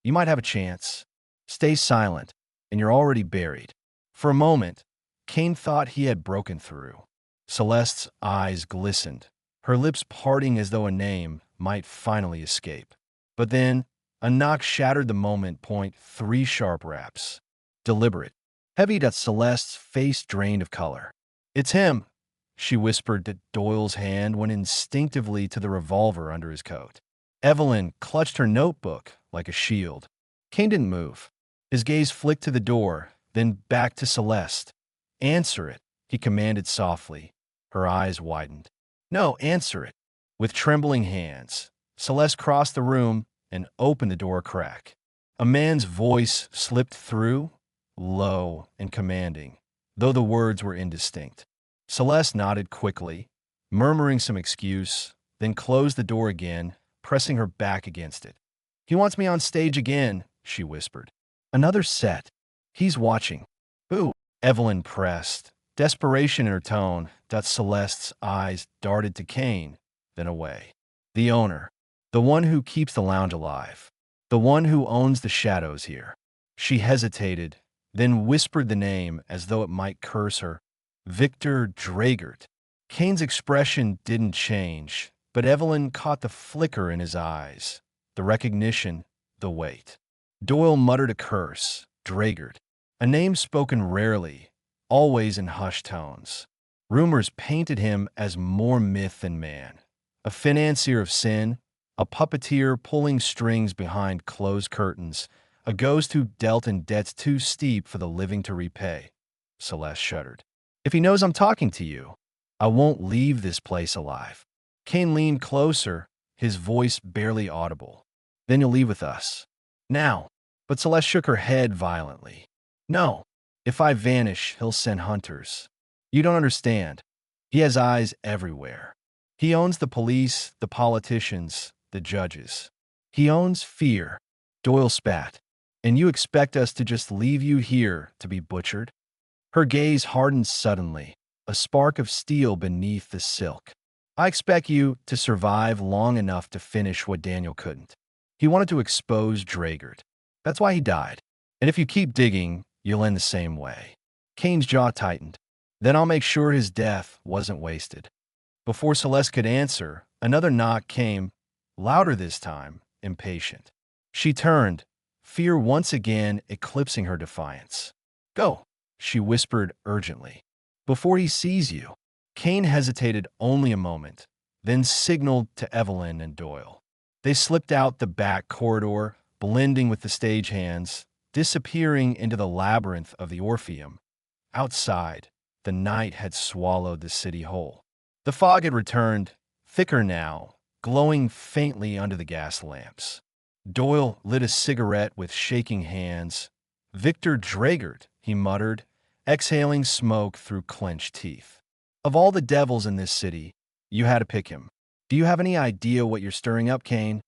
you might have a chance. Stay silent, and you're already buried. For a moment, Kane thought he had broken through. Celeste's eyes glistened, her lips parting as though a name might finally escape. But then, a knock shattered the moment. Point 3 sharp raps. Deliberate. Heavy that Celeste's face drained of color. It's him, she whispered that Doyle's hand went instinctively to the revolver under his coat. Evelyn clutched her notebook like a shield. Kane didn't move. His gaze flicked to the door, then back to Celeste. Answer it, he commanded softly. Her eyes widened. No, answer it. With trembling hands, Celeste crossed the room and opened the door a crack. A man's voice slipped through, low and commanding, though the words were indistinct. Celeste nodded quickly, murmuring some excuse, then closed the door again, pressing her back against it. He wants me on stage again, she whispered. Another set. He's watching. Who? Evelyn pressed, desperation in her tone, that Celeste's eyes darted to Kane, then away. The owner. The one who keeps the lounge alive. The one who owns the shadows here. She hesitated, then whispered the name as though it might curse her. Victor Dragert. Kane's expression didn't change, but Evelyn caught the flicker in his eyes, the recognition, the weight. Doyle muttered a curse. Dragert. A name spoken rarely, always in hushed tones. Rumors painted him as more myth than man. A financier of sin, a puppeteer pulling strings behind closed curtains, a ghost who dealt in debts too steep for the living to repay. Celeste shuddered. If he knows I'm talking to you, I won't leave this place alive. Kane leaned closer, his voice barely audible. Then you'll leave with us. Now. But Celeste shook her head violently. No. If I vanish, he'll send hunters. You don't understand. He has eyes everywhere. He owns the police, the politicians, the judges. He owns fear. Doyle spat. And you expect us to just leave you here to be butchered? Her gaze hardened suddenly, a spark of steel beneath the silk. I expect you to survive long enough to finish what Daniel couldn't. He wanted to expose Dragert. That's why he died. And if you keep digging, you'll end the same way. Kane's jaw tightened. Then I'll make sure his death wasn't wasted. Before Celeste could answer, another knock came, louder this time, impatient. She turned, fear once again eclipsing her defiance. Go, she whispered urgently. Before he sees you. Kane hesitated only a moment, then signaled to Evelyn and Doyle. They slipped out the back corridor, blending with the stagehands, disappearing into the labyrinth of the Orpheum. Outside, the night had swallowed the city whole. The fog had returned, thicker now, glowing faintly under the gas lamps. Doyle lit a cigarette with shaking hands. Victor Dragert, he muttered, exhaling smoke through clenched teeth. Of all the devils in this city, you had to pick him. Do you have any idea what you're stirring up, Kane?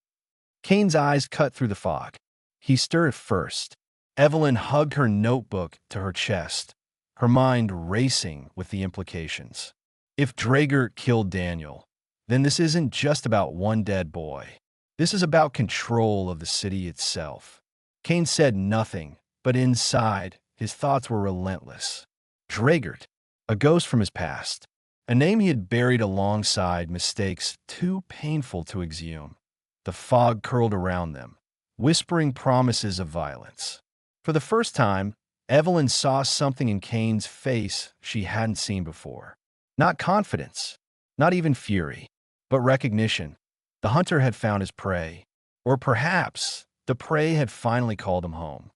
Kane's eyes cut through the fog. He stirred first. Evelyn hugged her notebook to her chest, her mind racing with the implications. If Drager killed Daniel, then this isn't just about one dead boy. This is about control of the city itself. Kane said nothing, but inside, his thoughts were relentless. Dragert, a ghost from his past, a name he had buried alongside mistakes too painful to exhume. The fog curled around them, whispering promises of violence. For the first time, Evelyn saw something in Kane's face she hadn't seen before. Not confidence, not even fury, but recognition. The hunter had found his prey. Or perhaps the prey had finally called him home.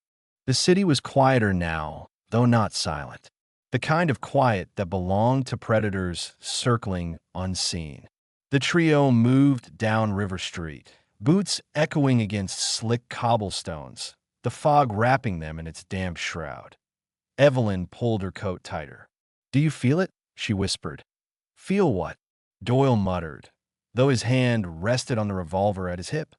The city was quieter now, though not silent. The kind of quiet that belonged to predators circling unseen. The trio moved down River Street, boots echoing against slick cobblestones, the fog wrapping them in its damp shroud. Evelyn pulled her coat tighter. "Do you feel it?" she whispered. "Feel what?" Doyle muttered, though his hand rested on the revolver at his hip.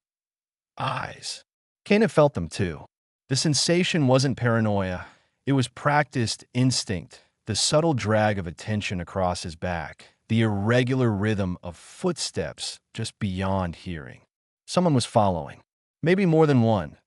Eyes. Kane had felt them too. The sensation wasn't paranoia. It was practiced instinct, the subtle drag of attention across his back, the irregular rhythm of footsteps just beyond hearing. Someone was following. Maybe more than one.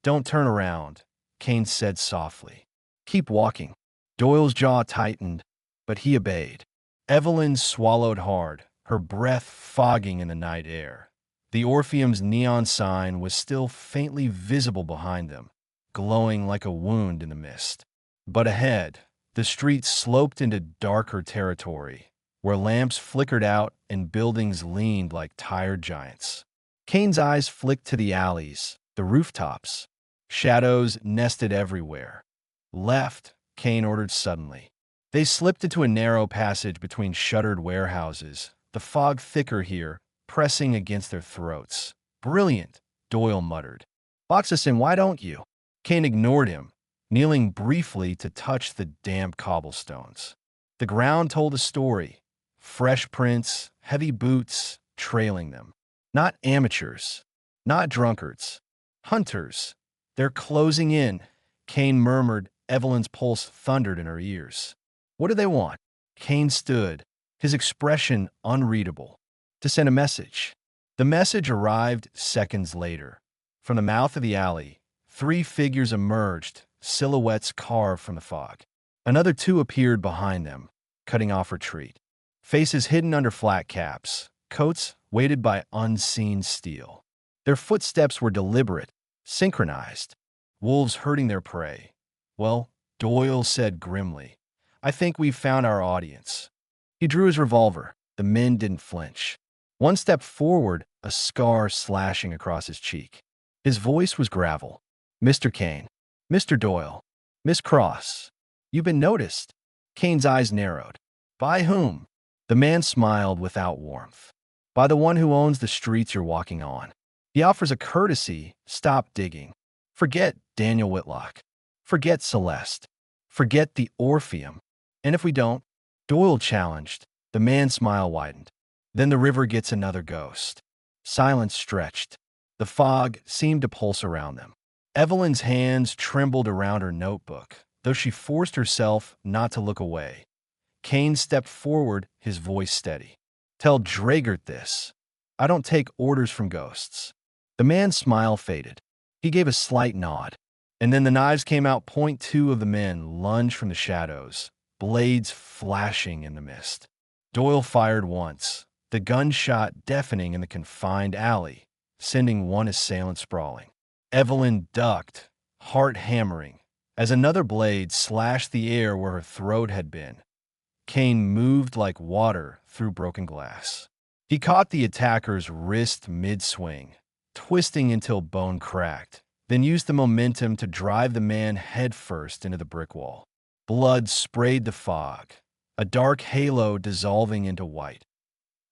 "Don't turn around," Kane said softly. "Keep walking." Doyle's jaw tightened, but he obeyed. Evelyn swallowed hard, her breath fogging in the night air. The Orpheum's neon sign was still faintly visible behind them, glowing like a wound in the mist. But ahead, the street sloped into darker territory, where lamps flickered out and buildings leaned like tired giants. Kane's eyes flicked to the alleys, the rooftops. Shadows nested everywhere. "Left," Kane ordered suddenly. They slipped into a narrow passage between shuttered warehouses, the fog thicker here, pressing against their throats. "Brilliant," Doyle muttered. "Box us in, why don't you?" Kane ignored him, kneeling briefly to touch the damp cobblestones. The ground told a story. Fresh prints, heavy boots, trailing them. Not amateurs, not drunkards. Hunters. "They're closing in," Kane murmured. Evelyn's pulse thundered in her ears. "What do they want?" Kane stood, his expression unreadable. "To send a message." The message arrived seconds later. From the mouth of the alley, 3 figures emerged, silhouettes carved from the fog. Another 2 appeared behind them, cutting off retreat. Faces hidden under flat caps, coats weighted by unseen steel. Their footsteps were deliberate, synchronized. Wolves herding their prey. "Well," Doyle said grimly, "I think we've found our audience." He drew his revolver. The men didn't flinch. One stepped forward, a scar slashing across his cheek. His voice was gravel. "Mr. Kane, Mr. Doyle, Miss Cross, you've been noticed." Kane's eyes narrowed. "By whom?" The man smiled without warmth. "By the one who owns the streets you're walking on. He offers a courtesy. Stop digging. Forget Daniel Whitlock. Forget Celeste. Forget the Orpheum. And if we don't," Doyle challenged. The man's smile widened. "Then the river gets another ghost." Silence stretched. The fog seemed to pulse around them. Evelyn's hands trembled around her notebook, though she forced herself not to look away. Kane stepped forward, his voice steady. "Tell Dragert this. I don't take orders from ghosts." The man's smile faded. He gave a slight nod. And then the knives came out. Point 2 of the men lunged from the shadows, blades flashing in the mist. Doyle fired once, the gunshot deafening in the confined alley, sending one assailant sprawling. Evelyn ducked, heart hammering, as another blade slashed the air where her throat had been. Kane moved like water through broken glass. He caught the attacker's wrist mid-swing, twisting until bone cracked, then used the momentum to drive the man headfirst into the brick wall. Blood sprayed the fog, a dark halo dissolving into white.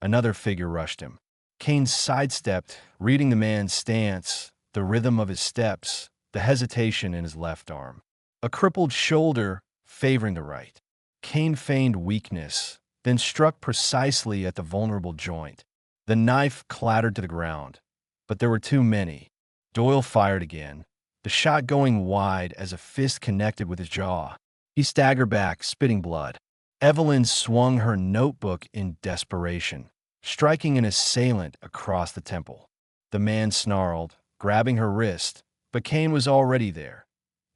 Another figure rushed him. Kane sidestepped, reading the man's stance, the rhythm of his steps, the hesitation in his left arm. A crippled shoulder favoring the right. Kane feigned weakness, then struck precisely at the vulnerable joint. The knife clattered to the ground, but there were too many. Doyle fired again, the shot going wide as a fist connected with his jaw. He staggered back, spitting blood. Evelyn swung her notebook in desperation, striking an assailant across the temple. The man snarled, grabbing her wrist, but Kane was already there,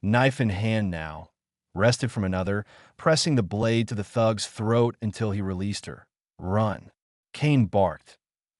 knife in hand now, wrested from another, pressing the blade to the thug's throat until he released her. Run. Kane barked.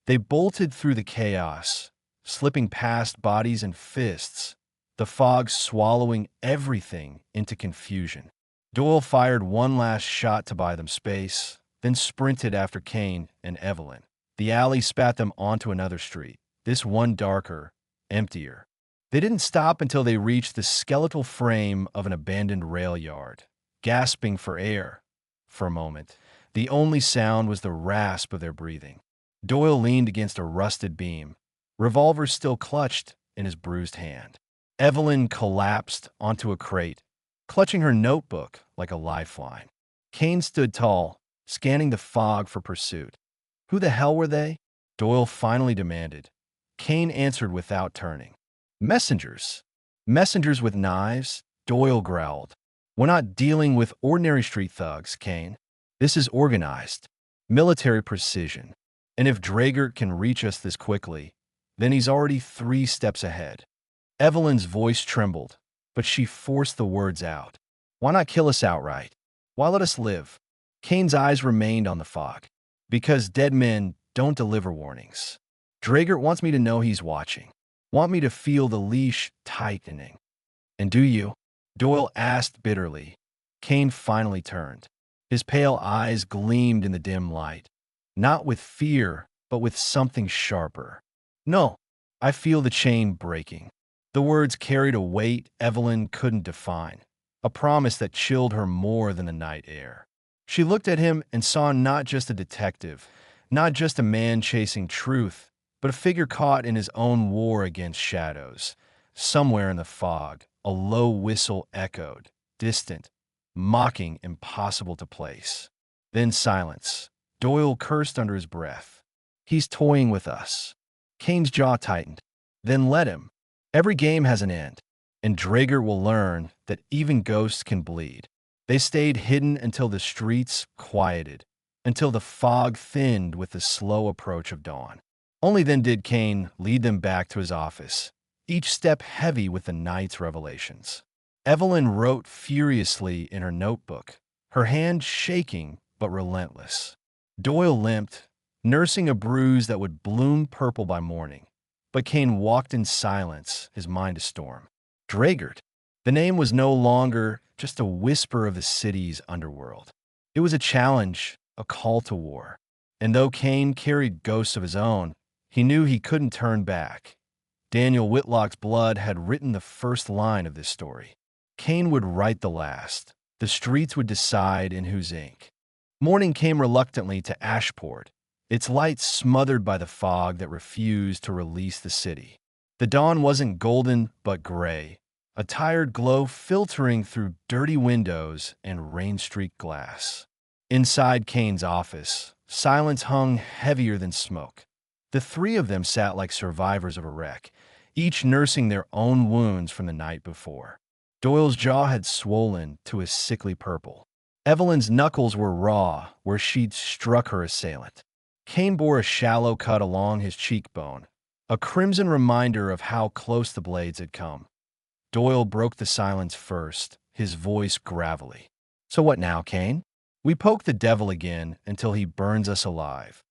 They bolted through the chaos, slipping past bodies and fists, the fog swallowing everything into confusion. Doyle fired one last shot to buy them space, then sprinted after Kane and Evelyn. The alley spat them onto another street, this one darker, emptier. They didn't stop until they reached the skeletal frame of an abandoned rail yard, gasping for air. For a moment, the only sound was the rasp of their breathing. Doyle leaned against a rusted beam, revolver still clutched in his bruised hand. Evelyn collapsed onto a crate, clutching her notebook like a lifeline. Kane stood tall, scanning the fog for pursuit. Who the hell were they? Doyle finally demanded. Kane answered without turning. Messengers. Messengers with knives? Doyle growled. We're not dealing with ordinary street thugs, Kane. This is organized, military precision. And if Drager can reach us this quickly, then he's already 3 steps ahead. Evelyn's voice trembled, but she forced the words out. Why not kill us outright? Why let us live? Kane's eyes remained on the fog. Because dead men don't deliver warnings. Drager wants me to know he's watching. Want me to feel the leash tightening. And do you? Doyle asked bitterly. Kane finally turned. His pale eyes gleamed in the dim light. Not with fear, but with something sharper. No, I feel the chain breaking. The words carried a weight Evelyn couldn't define, a promise that chilled her more than the night air. She looked at him and saw not just a detective, not just a man chasing truth, but a figure caught in his own war against shadows. Somewhere in the fog, a low whistle echoed, distant, mocking, impossible to place. Then silence. Doyle cursed under his breath. He's toying with us. Kane's jaw tightened. Then let him. Every game has an end, and Drager will learn that even ghosts can bleed. They stayed hidden until the streets quieted, until the fog thinned with the slow approach of dawn. Only then did Kane lead them back to his office, each step heavy with the night's revelations. Evelyn wrote furiously in her notebook, her hand shaking but relentless. Doyle limped, nursing a bruise that would bloom purple by morning. But Kane walked in silence, his mind a storm. Dragert. The name was no longer just a whisper of the city's underworld. It was a challenge, a call to war. And though Kane carried ghosts of his own, he knew he couldn't turn back. Daniel Whitlock's blood had written the first line of this story. Kane would write the last. The streets would decide in whose ink. Morning came reluctantly to Ashport, its lights smothered by the fog that refused to release the city. The dawn wasn't golden but gray, a tired glow filtering through dirty windows and rain-streaked glass. Inside Kane's office, silence hung heavier than smoke. The 3 of them sat like survivors of a wreck, each nursing their own wounds from the night before. Doyle's jaw had swollen to a sickly purple. Evelyn's knuckles were raw where she'd struck her assailant. Kane bore a shallow cut along his cheekbone, a crimson reminder of how close the blades had come. Doyle broke the silence first, his voice gravelly. So what now, Kane? We poke the devil again until he burns us alive.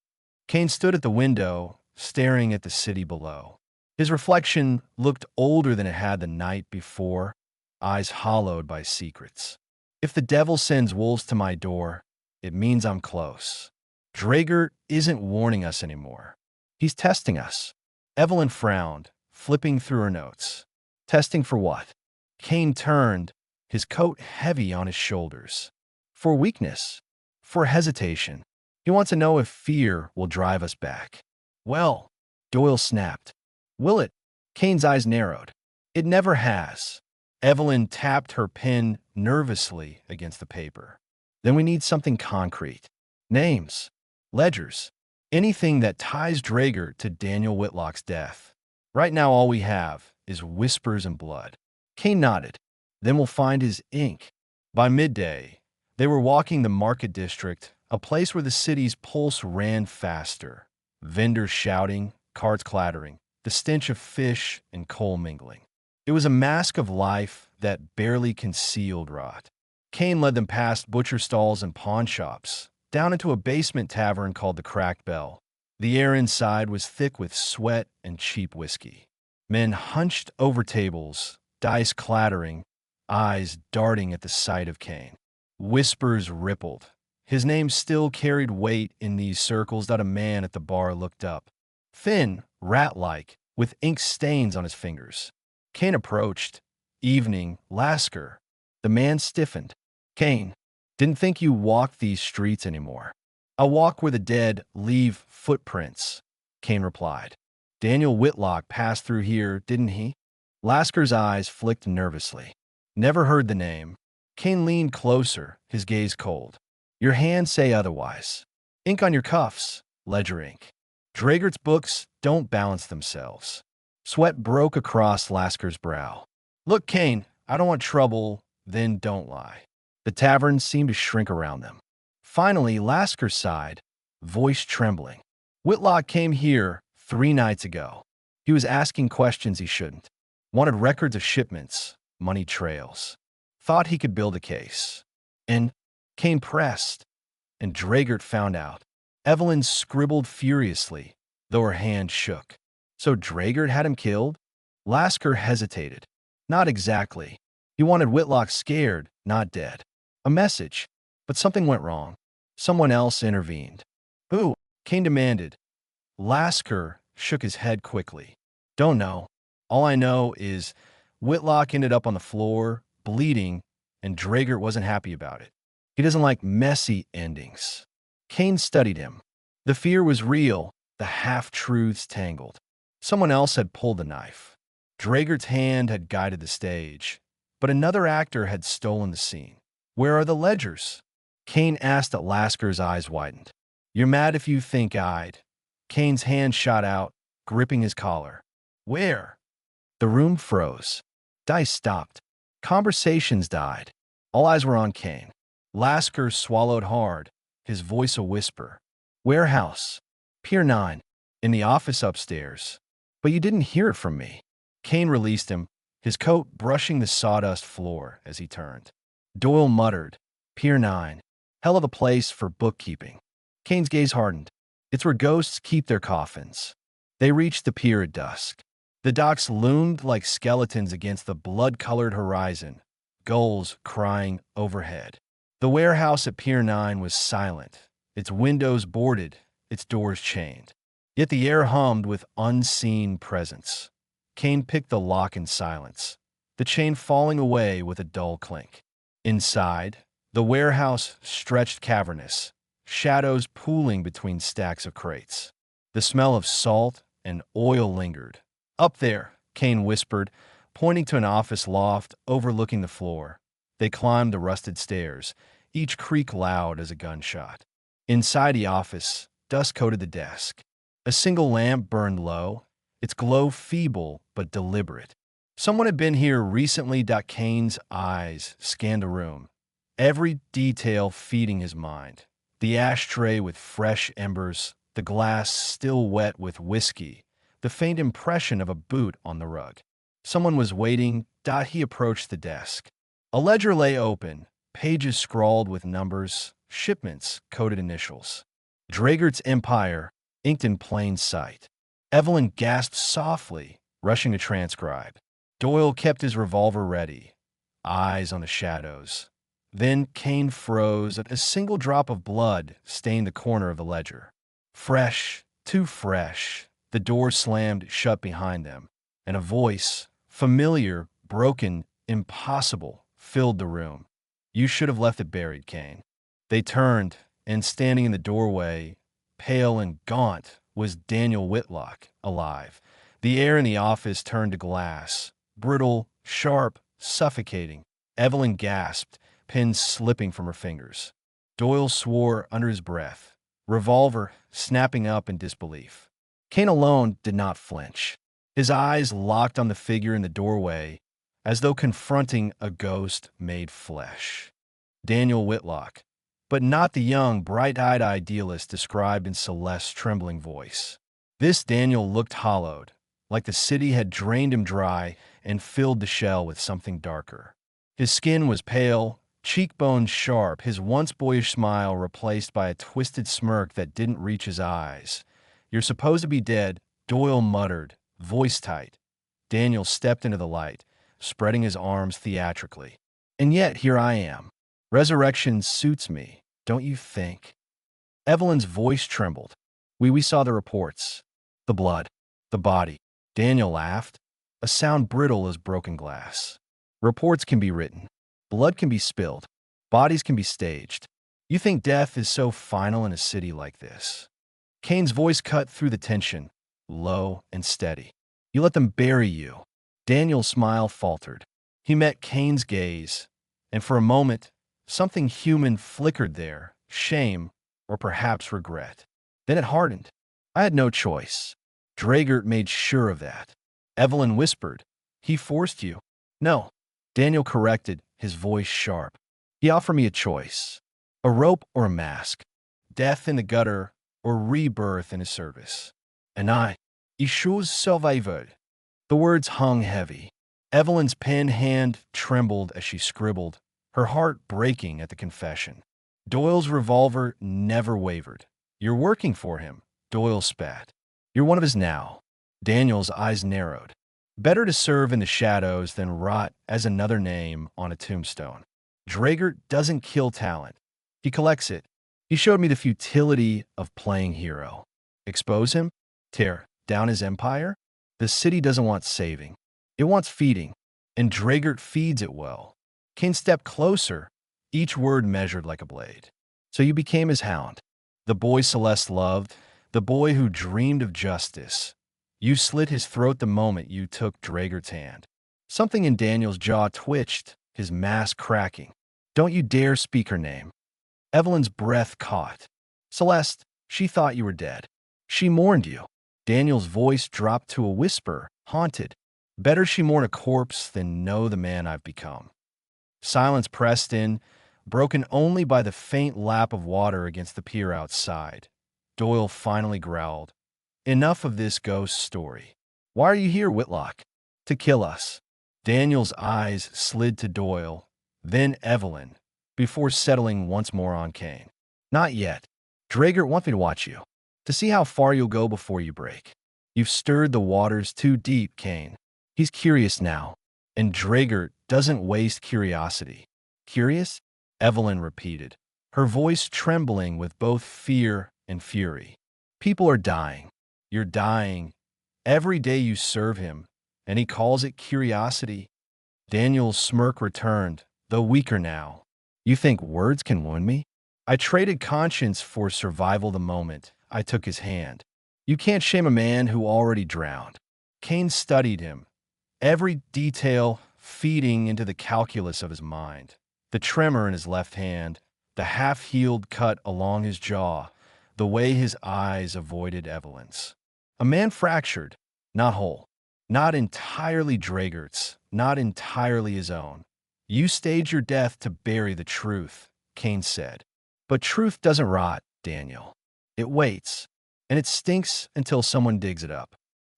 Kane stood at the window, staring at the city below. His reflection looked older than it had the night before, eyes hollowed by secrets. If the devil sends wolves to my door, it means I'm close. Drager isn't warning us anymore. He's testing us. Evelyn frowned, flipping through her notes. Testing for what? Kane turned, his coat heavy on his shoulders. For weakness. For hesitation. He wants to know if fear will drive us back. Well, Doyle snapped. Will it? Kane's eyes narrowed. It never has. Evelyn tapped her pen nervously against the paper. Then we need something concrete. Names. Ledgers. Anything that ties Drager to Daniel Whitlock's death. Right now all we have is whispers and blood. Kane nodded. Then we'll find his ink. By midday, They were walking the market district, a place where the city's pulse ran faster. Vendors shouting, carts clattering, the stench of fish and coal mingling. It was a mask of life that barely concealed rot. Kane led them past butcher stalls and pawn shops, down into a basement tavern called the Cracked Bell. The air inside was thick with sweat and cheap whiskey. Men hunched over tables, dice clattering, eyes darting at the sight of Kane. Whispers rippled. His name still carried weight in these circles that a man at the bar looked up. Thin, rat-like, with ink stains on his fingers. Kane approached. Evening, Lasker. The man stiffened. Kane, didn't think you walked these streets anymore. I walk where the dead leave footprints, Kane replied. Daniel Whitlock passed through here, didn't he? Lasker's eyes flicked nervously. Never heard the name. Kane leaned closer, his gaze cold. Your hands say otherwise. Ink on your cuffs, ledger ink. Dragert's books don't balance themselves. Sweat broke across Lasker's brow. Look, Kane, I don't want trouble, then don't lie. The tavern seemed to shrink around them. Finally, Lasker sighed, voice trembling. Whitlock came here 3 nights ago. He was asking questions he shouldn't. Wanted records of shipments, money trails. Thought he could build a case. And Kane pressed, and Dragert found out. Evelyn scribbled furiously, though her hand shook. So Dragert had him killed? Lasker hesitated. Not exactly. He wanted Whitlock scared, not dead. A message, but something went wrong. Someone else intervened. Who? Kane demanded. Lasker shook his head quickly. Don't know. All I know is Whitlock ended up on the floor, bleeding, and Dragert wasn't happy about it. He doesn't like messy endings. Kane studied him. The fear was real, the half-truths tangled. Someone else had pulled the knife. Dragert's hand had guided the stage, but another actor had stolen the scene. Where are the ledgers? Kane asked that Lasker's eyes widened. You're mad if you think I'd. Kane's hand shot out, gripping his collar. Where? The room froze. Dice stopped. Conversations died. All eyes were on Kane. Lasker swallowed hard, his voice a whisper. Warehouse. Pier 9. In the office upstairs. But you didn't hear it from me. Kane released him, his coat brushing the sawdust floor as he turned. Doyle muttered, Pier 9. Hell of a place for bookkeeping. Kane's gaze hardened. It's where ghosts keep their coffins. They reached the pier at dusk. The docks loomed like skeletons against the blood-colored horizon, gulls crying overhead. The warehouse at Pier 9 was silent, its windows boarded, its doors chained. Yet the air hummed with unseen presence. Kane picked the lock in silence, the chain falling away with a dull clink. Inside, the warehouse stretched cavernous, shadows pooling between stacks of crates. The smell of salt and oil lingered. Up there, Kane whispered, pointing to an office loft overlooking the floor. They climbed the rusted stairs, each creak loud as a gunshot. Inside the office, dust coated the desk. A single lamp burned low, its glow feeble but deliberate. Someone had been here recently. Kane's eyes scanned the room, every detail feeding his mind. The ashtray with fresh embers, the glass still wet with whiskey, the faint impression of a boot on the rug. Someone was waiting. He approached the desk. A ledger lay open, pages scrawled with numbers, shipments coded initials. Dragert's Empire, inked in plain sight. Evelyn gasped softly, rushing to transcribe. Doyle kept his revolver ready, eyes on the shadows. Then Kane froze as a single drop of blood stained the corner of the ledger. Fresh, too fresh, the door slammed shut behind them, and a voice, familiar, broken, impossible, filled the room. You should have left it buried, Kane. They turned, and standing in the doorway, pale and gaunt, was Daniel Whitlock, alive. The air in the office turned to glass, brittle, sharp, suffocating. Evelyn gasped, pins slipping from her fingers. Doyle swore under his breath, revolver snapping up in disbelief. Kane alone did not flinch. His eyes locked on the figure in the doorway, as though confronting a ghost made flesh. Daniel Whitlock, but not the young, bright-eyed idealist described in Celeste's trembling voice. This Daniel looked hollowed, like the city had drained him dry and filled the shell with something darker. His skin was pale, cheekbones sharp, his once boyish smile replaced by a twisted smirk that didn't reach his eyes. "You're supposed to be dead," Doyle muttered, voice tight. Daniel stepped into the light, spreading his arms theatrically. "And yet here I am. Resurrection suits me, don't you think?" Evelyn's voice trembled. We saw the reports. The blood. The body. Daniel laughed, a sound brittle as broken glass. "Reports can be written. Blood can be spilled. Bodies can be staged. You think death is so final in a city like this?" Kane's voice cut through the tension, low and steady. "You let them bury you." Daniel's smile faltered. He met Kane's gaze, and for a moment, something human flickered there, shame or perhaps regret. Then it hardened. "I had no choice. Draegert made sure of that." Evelyn whispered, "He forced you." "No," Daniel corrected, his voice sharp. "He offered me a choice. A rope or a mask. Death in the gutter or rebirth in his service. And I chose survival." The words hung heavy. Evelyn's pen hand trembled as she scribbled, her heart breaking at the confession. Doyle's revolver never wavered. "You're working for him," Doyle spat. "You're one of his now." Daniel's eyes narrowed. "Better to serve in the shadows than rot as another name on a tombstone. Draegert doesn't kill talent. He collects it. He showed me the futility of playing hero. Expose him? Tear down his empire? The city doesn't want saving. It wants feeding, and Draegert feeds it well." Kane stepped closer, each word measured like a blade. "So you became his hound. The boy Celeste loved, the boy who dreamed of justice. You slit his throat the moment you took Draegert's hand." Something in Daniel's jaw twitched, his mask cracking. "Don't you dare speak her name." Evelyn's breath caught. "Celeste, she thought you were dead. She mourned you." Daniel's voice dropped to a whisper, haunted. "Better she mourn a corpse than know the man I've become." Silence pressed in, broken only by the faint lap of water against the pier outside. Doyle finally growled, "Enough of this ghost story. Why are you here, Whitlock?" "To kill us." Daniel's eyes slid to Doyle, then Evelyn, before settling once more on Kane. "Not yet. Draegert wants me to watch you, to see how far you'll go before you break. You've stirred the waters too deep, Kane. He's curious now, and Draegert doesn't waste curiosity." "Curious?" Evelyn repeated, her voice trembling with both fear and fury. "People are dying. You're dying. Every day you serve him, and he calls it curiosity." Daniel's smirk returned, though weaker now. "You think words can wound me? I traded conscience for survival the moment I took his hand. You can't shame a man who already drowned." Kane studied him, every detail feeding into the calculus of his mind. The tremor in his left hand, the half-healed cut along his jaw, the way his eyes avoided Evelyn's. A man fractured, not whole. Not entirely Draegert's, not entirely his own. "You stage your death to bury the truth," Kane said. "But truth doesn't rot, Daniel. It waits, and it stinks until someone digs it up."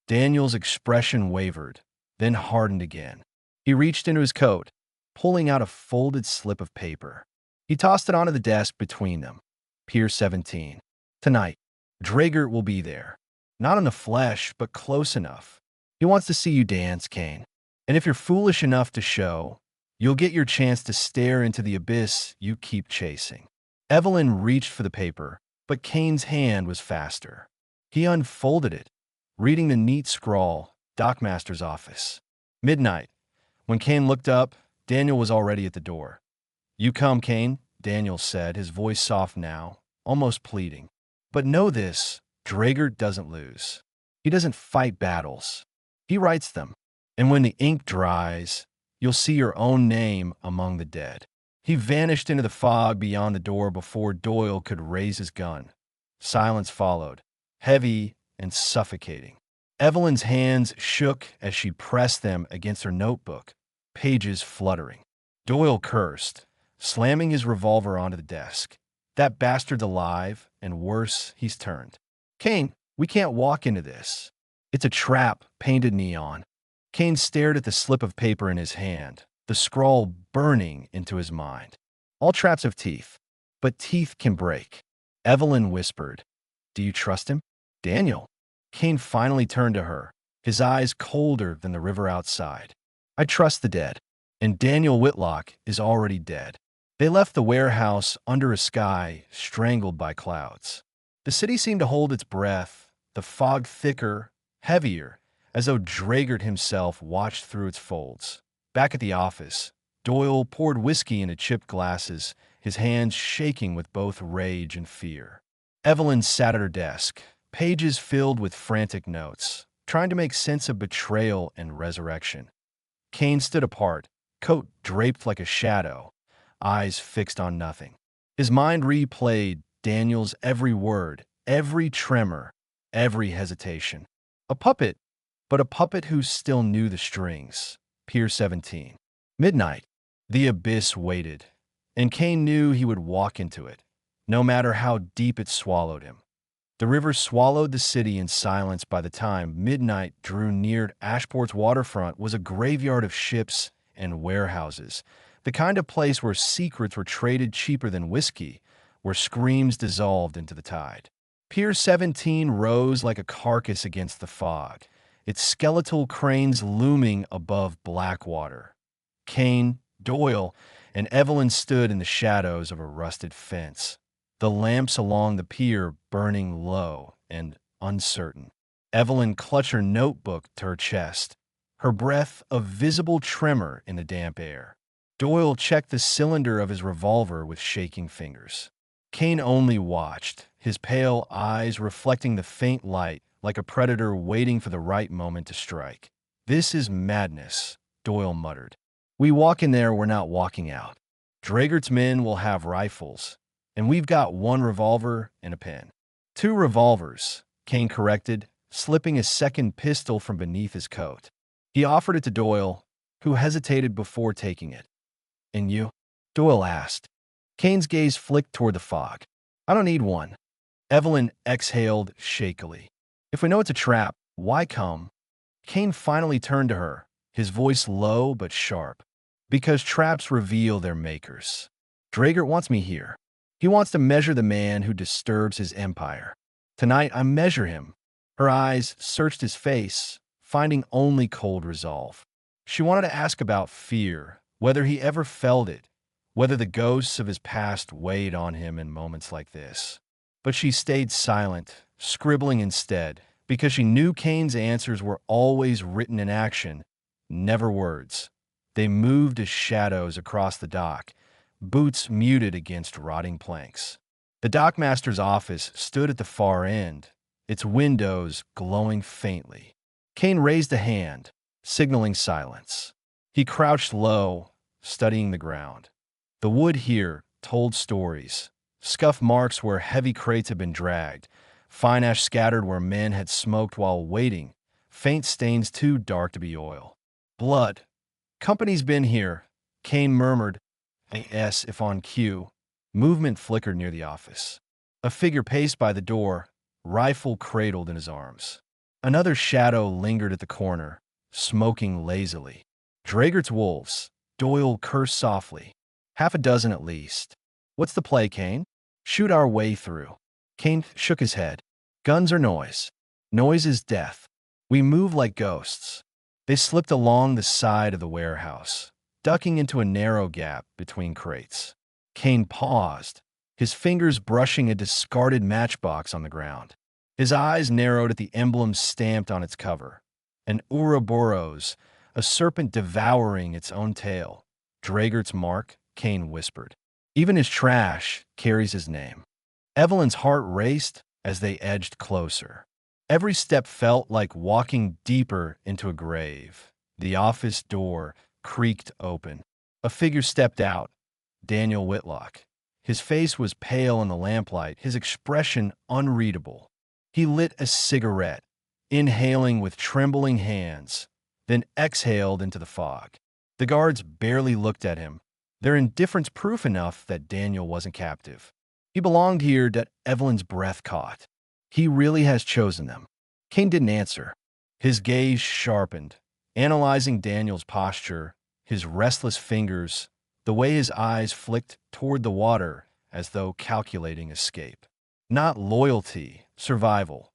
Daniel's expression wavered, then hardened again. He reached into his coat, pulling out a folded slip of paper. He tossed it onto the desk between them. "Pier 17. Tonight. Draegert will be there. Not in the flesh, but close enough. He wants to see you dance, Kane. And if you're foolish enough to show, you'll get your chance to stare into the abyss you keep chasing." Evelyn reached for the paper, but Kane's hand was faster. He unfolded it, reading the neat scrawl, "Dockmaster's office. Midnight." When Kane looked up, Daniel was already at the door. "You come, Kane," Daniel said, his voice soft now, almost pleading. "But know this, Draegert doesn't lose. He doesn't fight battles. He writes them. And when the ink dries, you'll see your own name among the dead." He vanished into the fog beyond the door before Doyle could raise his gun. Silence followed, heavy and suffocating. Evelyn's hands shook as she pressed them against her notebook, pages fluttering. Doyle cursed, slamming his revolver onto the desk. That bastard's alive, and worse, he's turned. Kane, we can't walk into this. It's a trap, painted neon. Kane stared at the slip of paper in his hand, the scrawl burning into his mind. All traps have teeth, but teeth can break. Evelyn whispered, "Do you trust him?" "Daniel." Kane finally turned to her, his eyes colder than the river outside. "I trust the dead, and Daniel Whitlock is already dead." They left the warehouse under a sky strangled by clouds. The city seemed to hold its breath, the fog thicker, heavier, as though Draegert himself watched through its folds. Back at the office, Doyle poured whiskey into chipped glasses, his hands shaking with both rage and fear. Evelyn sat at her desk, pages filled with frantic notes, trying to make sense of betrayal and resurrection. Kane stood apart, coat draped like a shadow, eyes fixed on nothing. His mind replayed Daniel's every word, every tremor, every hesitation. A puppet, but a puppet who still knew the strings. Pier 17. Midnight. The abyss waited, and Kane knew he would walk into it, no matter how deep it swallowed him. The river swallowed the city in silence. By the time midnight drew near, Ashport's waterfront was a graveyard of ships and warehouses, the kind of place where secrets were traded cheaper than whiskey, where screams dissolved into the tide. Pier 17 rose like a carcass against the fog, its skeletal cranes looming above black water. Kane, Doyle, and Evelyn stood in the shadows of a rusted fence, the lamps along the pier burning low and uncertain. Evelyn clutched her notebook to her chest, her breath a visible tremor in the damp air. Doyle checked the cylinder of his revolver with shaking fingers. Kane only watched, his pale eyes reflecting the faint light like a predator waiting for the right moment to strike. "This is madness," Doyle muttered. "We walk in there, we're not walking out. Draegert's men will have rifles, and we've got one revolver and a pen." "Two revolvers," Kane corrected, slipping a second pistol from beneath his coat. He offered it to Doyle, who hesitated before taking it. "And you?" Doyle asked. Kane's gaze flicked toward the fog. "I don't need one." Evelyn exhaled shakily. "If we know it's a trap, why come?" Kane finally turned to her, his voice low but sharp. "Because traps reveal their makers. Draegert wants me here. He wants to measure the man who disturbs his empire. Tonight, I measure him." Her eyes searched his face, finding only cold resolve. She wanted to ask about fear, whether he ever felt it, whether the ghosts of his past weighed on him in moments like this. But she stayed silent, scribbling instead, because she knew Kane's answers were always written in action, never words. They moved as shadows across the dock, boots muted against rotting planks. The dockmaster's office stood at the far end, its windows glowing faintly. Kane raised a hand, signaling silence. He crouched low, studying the ground. The wood here told stories, scuff marks where heavy crates had been dragged, fine ash scattered where men had smoked while waiting, faint stains too dark to be oil. "Blood. Company's been here," Kane murmured, "yes, if on cue." Movement flickered near the office. A figure paced by the door, rifle cradled in his arms. Another shadow lingered at the corner, smoking lazily. "Draegert's wolves," Doyle cursed softly. "Half a dozen at least." "What's the play, Kane?" "Shoot our way through." Kane shook his head. "Guns or noise? Noise is death. We move like ghosts." They slipped along the side of the warehouse, ducking into a narrow gap between crates. Kane paused, his fingers brushing a discarded matchbox on the ground. His eyes narrowed at the emblem stamped on its cover. An Ouroboros, a serpent devouring its own tail. "Draegert's mark," Kane whispered. "Even his trash carries his name." Evelyn's heart raced as they edged closer. Every step felt like walking deeper into a grave. The office door creaked open. A figure stepped out, Daniel Whitlock. His face was pale in the lamplight, his expression unreadable. He lit a cigarette, inhaling with trembling hands, then exhaled into the fog. The guards barely looked at him, their indifference proof enough that Daniel wasn't captive. He belonged here that Evelyn's breath caught. He really has chosen them. Kane didn't answer. His gaze sharpened, analyzing Daniel's posture, his restless fingers, the way his eyes flicked toward the water as though calculating escape. Not loyalty, survival.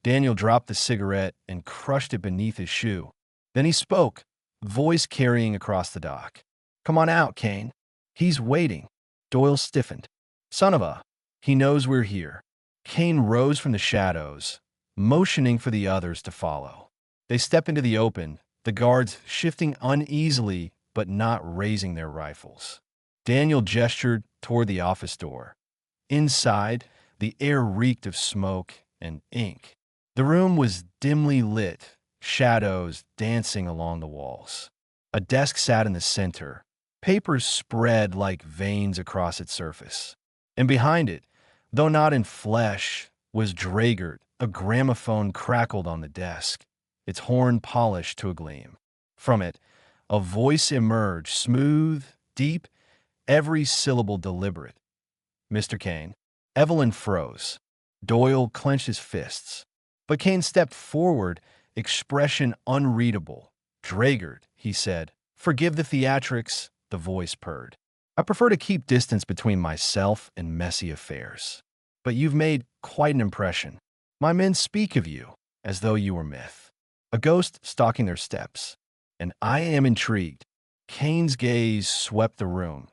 Daniel dropped the cigarette and crushed it beneath his shoe. Then he spoke, voice carrying across the dock. "Come on out, Kane. He's waiting." Doyle stiffened. "Son of a, he knows we're here." Kane rose from the shadows, motioning for the others to follow. They stepped into the open, the guards shifting uneasily but not raising their rifles. Daniel gestured toward the office door. Inside, the air reeked of smoke and ink. The room was dimly lit, shadows dancing along the walls. A desk sat in the center, papers spread like veins across its surface. And behind it, though not in flesh, was Dragert. A gramophone crackled on the desk, its horn polished to a gleam. From it, a voice emerged, smooth, deep, every syllable deliberate. "Mr. Kane." Evelyn froze. Doyle clenched his fists. But Kane stepped forward, expression unreadable. "Dragert," he said. "Forgive the theatrics," the voice purred. "I prefer to keep distance between myself and messy affairs. But you've made quite an impression. My men speak of you as though you were myth, a ghost stalking their steps. And I am intrigued." Kane's gaze swept the room,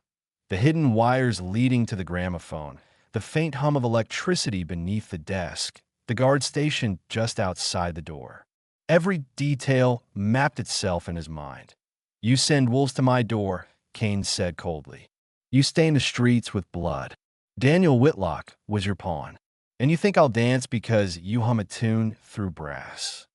the hidden wires leading to the gramophone, the faint hum of electricity beneath the desk, the guard station just outside the door. Every detail mapped itself in his mind. "You send wolves to my door," Kane said coldly. "You stain the streets with blood. Daniel Whitlock was your pawn. And you think I'll dance because you hum a tune through brass."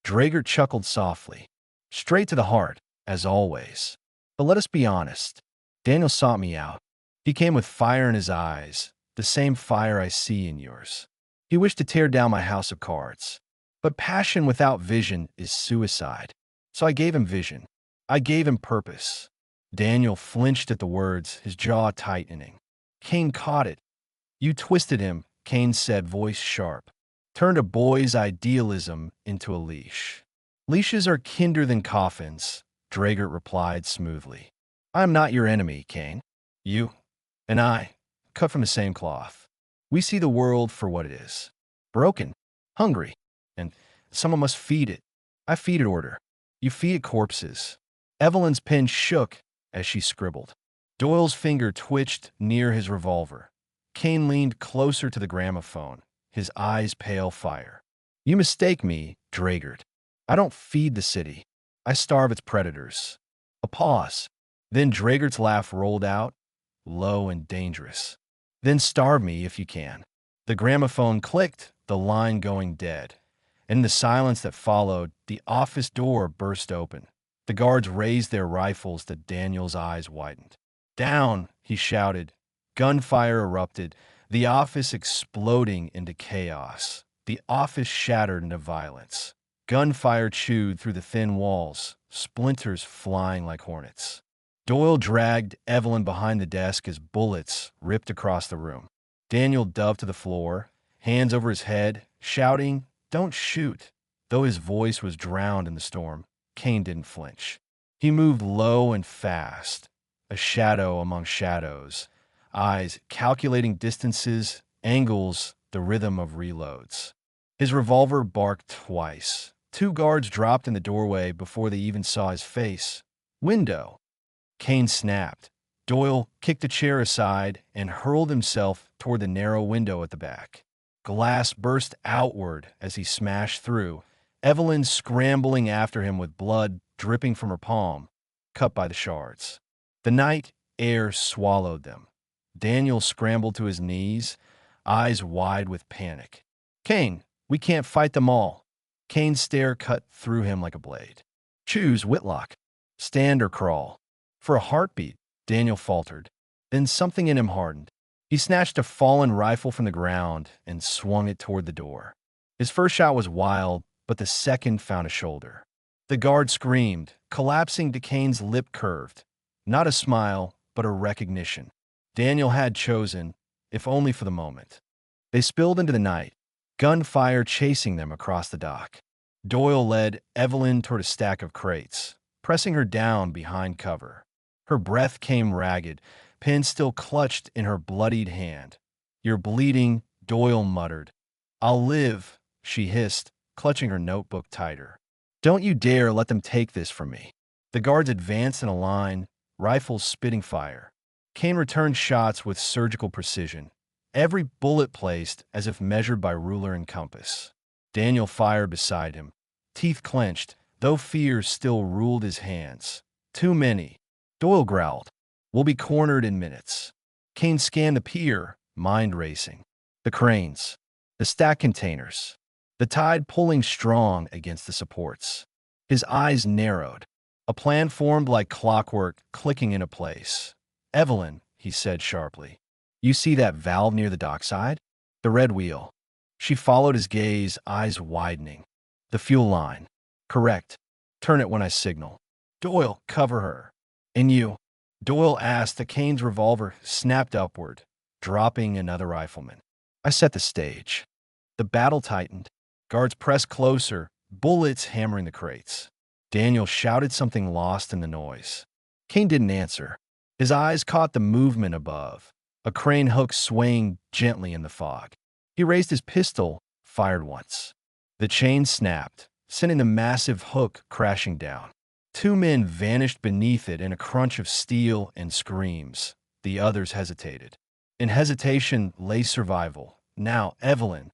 Drager chuckled softly. "Straight to the heart, as always. But let us be honest. Daniel sought me out. He came with fire in his eyes, the same fire I see in yours. He wished to tear down my house of cards. But passion without vision is suicide. So I gave him vision. I gave him purpose." Daniel flinched at the words, his jaw tightening. Kane caught it. "You twisted him," Kane said, voice sharp. "Turned a boy's idealism into a leash." "Leashes are kinder than coffins," Dragert replied smoothly. "I am not your enemy, Kane. You and I, cut from the same cloth. We see the world for what it is. Broken, hungry, and someone must feed it. I feed it order. You feed it corpses." Evelyn's pen shook as she scribbled. Doyle's finger twitched near his revolver. Kane leaned closer to the gramophone, his eyes pale fire. "You mistake me, Dragert. I don't feed the city. I starve its predators." A pause. Then Dragert's laugh rolled out, low and dangerous. "Then starve me if you can." The gramophone clicked, the line going dead. In the silence that followed, the office door burst open. The guards raised their rifles. Daniel's eyes widened. "Down!" he shouted. Gunfire erupted, the office exploding into chaos. The office shattered into violence. Gunfire chewed through the thin walls, splinters flying like hornets. Doyle dragged Evelyn behind the desk as bullets ripped across the room. Daniel dove to the floor, hands over his head, shouting, "Don't shoot!" Though his voice was drowned in the storm, Kane didn't flinch. He moved low and fast, a shadow among shadows, eyes calculating distances, angles, the rhythm of reloads. His revolver barked twice. 2 guards dropped in the doorway before they even saw his face. "Window!" Kane snapped. Doyle kicked a chair aside and hurled himself toward the narrow window at the back. Glass burst outward as he smashed through, Evelyn scrambling after him with blood dripping from her palm, cut by the shards. The night air swallowed them. Daniel scrambled to his knees, eyes wide with panic. "Kane, we can't fight them all." Kane's stare cut through him like a blade. "Choose, Whitlock. Stand or crawl." For a heartbeat, Daniel faltered. Then something in him hardened. He snatched a fallen rifle from the ground and swung it toward the door. His first shot was wild, but the second found a shoulder. The guard screamed, collapsing to Kane's lip curved. Not a smile, but a recognition. Daniel had chosen, if only for the moment. They spilled into the night, gunfire chasing them across the dock. Doyle led Evelyn toward a stack of crates, pressing her down behind cover. Her breath came ragged, pin still clutched in her bloodied hand. "You're bleeding," Doyle muttered. "I'll live," she hissed, clutching her notebook tighter. "Don't you dare let them take this from me." The guards advanced in a line, rifles spitting fire. Kane returned shots with surgical precision, every bullet placed as if measured by ruler and compass. Daniel fired beside him, teeth clenched, though fear still ruled his hands. "Too many," Doyle growled. "We'll be cornered in minutes." Kane scanned the pier, mind racing. The cranes, the stack containers, the tide pulling strong against the supports. His eyes narrowed. A plan formed like clockwork, clicking into place. "Evelyn," he said sharply, "you see that valve near the dockside? The red wheel." She followed his gaze, eyes widening. "The fuel line." "Correct. Turn it when I signal." "Doyle, cover her." "And you?" Doyle asked. The Kane's revolver snapped upward, dropping another rifleman. "I set the stage." The battle tightened. Guards pressed closer, bullets hammering the crates. Daniel shouted something lost in the noise. Kane didn't answer. His eyes caught the movement above, a crane hook swaying gently in the fog. He raised his pistol, fired once. The chain snapped, sending the massive hook crashing down. Two men vanished beneath it in a crunch of steel and screams. The others hesitated. In hesitation lay survival. "Now, Evelyn!"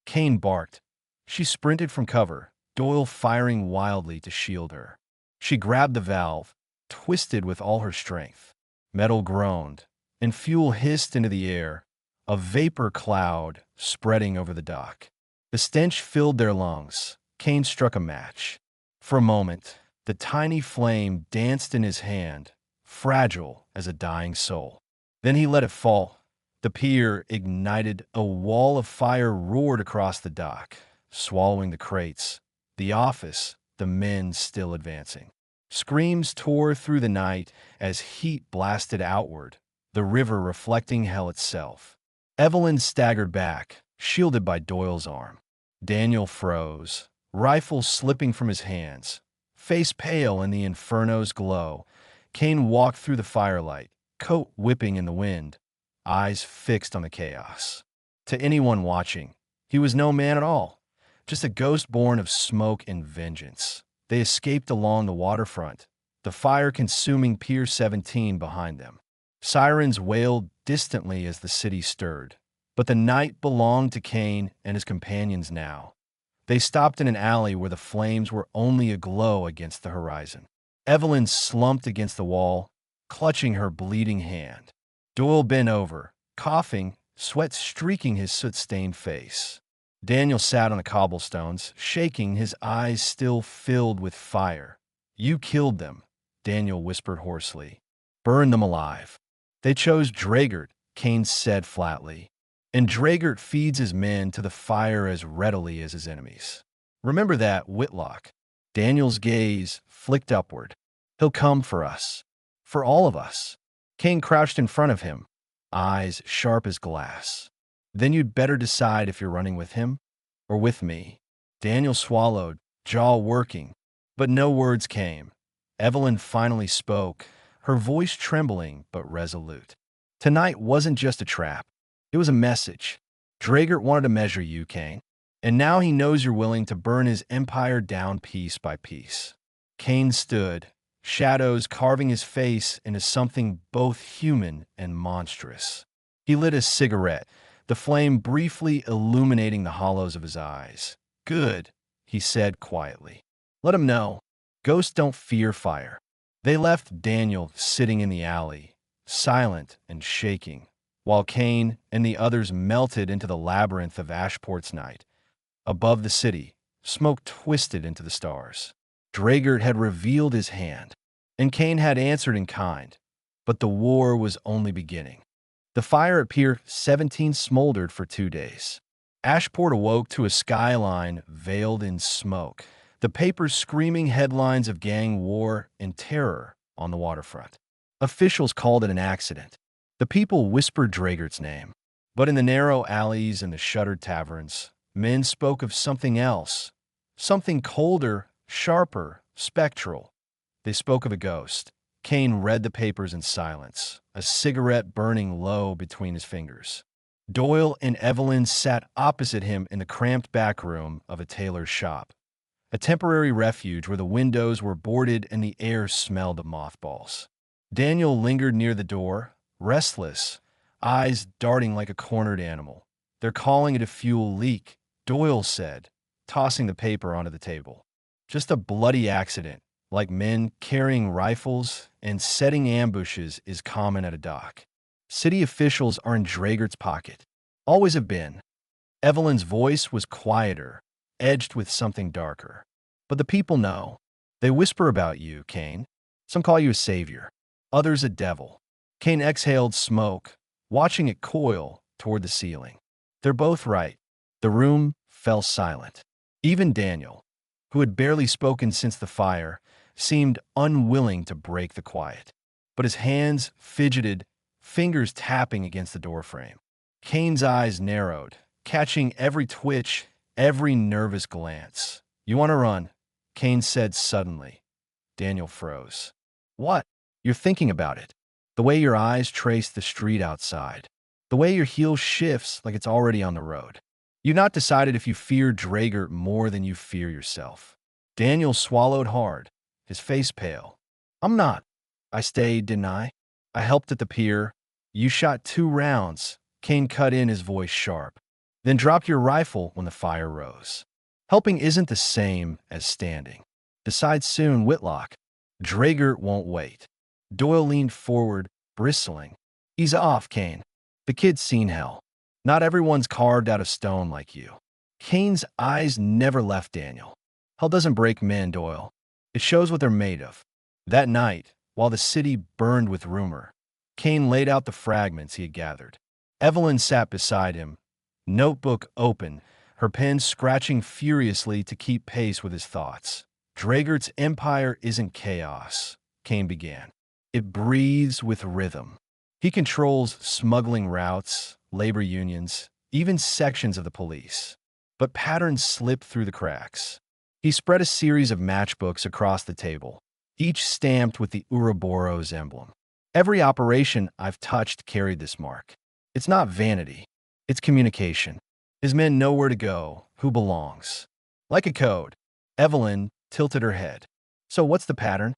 Kane barked. She sprinted from cover, Doyle firing wildly to shield her. She grabbed the valve, twisted with all her strength. Metal groaned, and fuel hissed into the air, a vapor cloud spreading over the dock. The stench filled their lungs. Kane struck a match. For a moment, the tiny flame danced in his hand, fragile as a dying soul. Then he let it fall. The pier ignited. A wall of fire roared across the dock, swallowing the crates, the office, the men still advancing. Screams tore through the night as heat blasted outward, the river reflecting hell itself. Evelyn staggered back, shielded by Doyle's arm. Daniel froze, rifle slipping from his hands. Face pale in the inferno's glow, Kane walked through the firelight, coat whipping in the wind, eyes fixed on the chaos. To anyone watching, he was no man at all, just a ghost born of smoke and vengeance. They escaped along the waterfront, the fire-consuming Pier 17 behind them. Sirens wailed distantly as the city stirred. But the night belonged to Kane and his companions now. They stopped in an alley where the flames were only aglow against the horizon. Evelyn slumped against the wall, clutching her bleeding hand. Doyle bent over, coughing, sweat streaking his soot-stained face. Daniel sat on the cobblestones, shaking, his eyes still filled with fire. "You killed them," Daniel whispered hoarsely. "Burn them alive." "They chose Draegert," Kane said flatly. "And Draegert feeds his men to the fire as readily as his enemies. Remember that, Whitlock." Daniel's gaze flicked upward. "He'll come for us. For all of us." Kane crouched in front of him, eyes sharp as glass. "Then you'd better decide if you're running with him or with me." Daniel swallowed, jaw working, but no words came. Evelyn finally spoke, her voice trembling but resolute. "Tonight wasn't just a trap. It was a message. Draegert wanted to measure you, Kane, and now he knows you're willing to burn his empire down piece by piece." Kane stood, shadows carving his face into something both human and monstrous. He lit a cigarette, the flame briefly illuminating the hollows of his eyes. "Good," he said quietly. "Let him know. Ghosts don't fear fire." They left Daniel sitting in the alley, silent and shaking, while Kane and the others melted into the labyrinth of Ashport's night. Above the city, smoke twisted into the stars. Draegert had revealed his hand, and Kane had answered in kind, but the war was only beginning. The fire at Pier 17 smoldered for 2 days. Ashport awoke to a skyline veiled in smoke, the papers screaming headlines of gang war and terror on the waterfront. Officials called it an accident. The people whispered Dragert's name. But in the narrow alleys and the shuttered taverns, men spoke of something else. Something colder, sharper, spectral. They spoke of a ghost. Kane read the papers in silence, a cigarette burning low between his fingers. Doyle and Evelyn sat opposite him in the cramped back room of a tailor's shop, a temporary refuge where the windows were boarded and the air smelled of mothballs. Daniel lingered near the door, restless, eyes darting like a cornered animal. "They're calling it a fuel leak," Doyle said, tossing the paper onto the table. "Just a bloody accident, like men carrying rifles and setting ambushes is common at a dock. City officials are in Dragert's pocket. Always have been." Evelyn's voice was quieter, edged with something darker. "But the people know. They whisper about you, Kane. Some call you a savior, others a devil." Kane exhaled smoke, watching it coil toward the ceiling. "They're both right." The room fell silent. Even Daniel, who had barely spoken since the fire, seemed unwilling to break the quiet. But his hands fidgeted, fingers tapping against the doorframe. Kane's eyes narrowed, catching every twitch, every nervous glance. "You want to run?" Kane said suddenly. Daniel froze. "What?" "You're thinking about it. The way your eyes trace the street outside. The way your heel shifts like it's already on the road. You've not decided if you fear Dragert more than you fear yourself." Daniel swallowed hard, his face pale. "I'm not. I stayed, didn't I? I helped at the pier. You shot 2 rounds." Kane cut in, his voice sharp. "Then dropped your rifle when the fire rose. Helping isn't the same as standing. Decide soon, Whitlock. Dragert won't wait." Doyle leaned forward, bristling. "Ease off, Kane. The kid's seen hell. Not everyone's carved out of stone like you." Kane's eyes never left Daniel. "Hell doesn't break men, Doyle. It shows what they're made of." That night, while the city burned with rumor, Kane laid out the fragments he had gathered. Evelyn sat beside him, notebook open, her pen scratching furiously to keep pace with his thoughts. "Dragert's empire isn't chaos," Kane began. "It breathes with rhythm. He controls smuggling routes, labor unions, even sections of the police. But patterns slip through the cracks." He spread a series of matchbooks across the table, each stamped with the Ouroboros emblem. "Every operation I've touched carried this mark. It's not vanity. It's communication. His men know where to go, who belongs. Like a code." Evelyn tilted her head. "So what's the pattern?"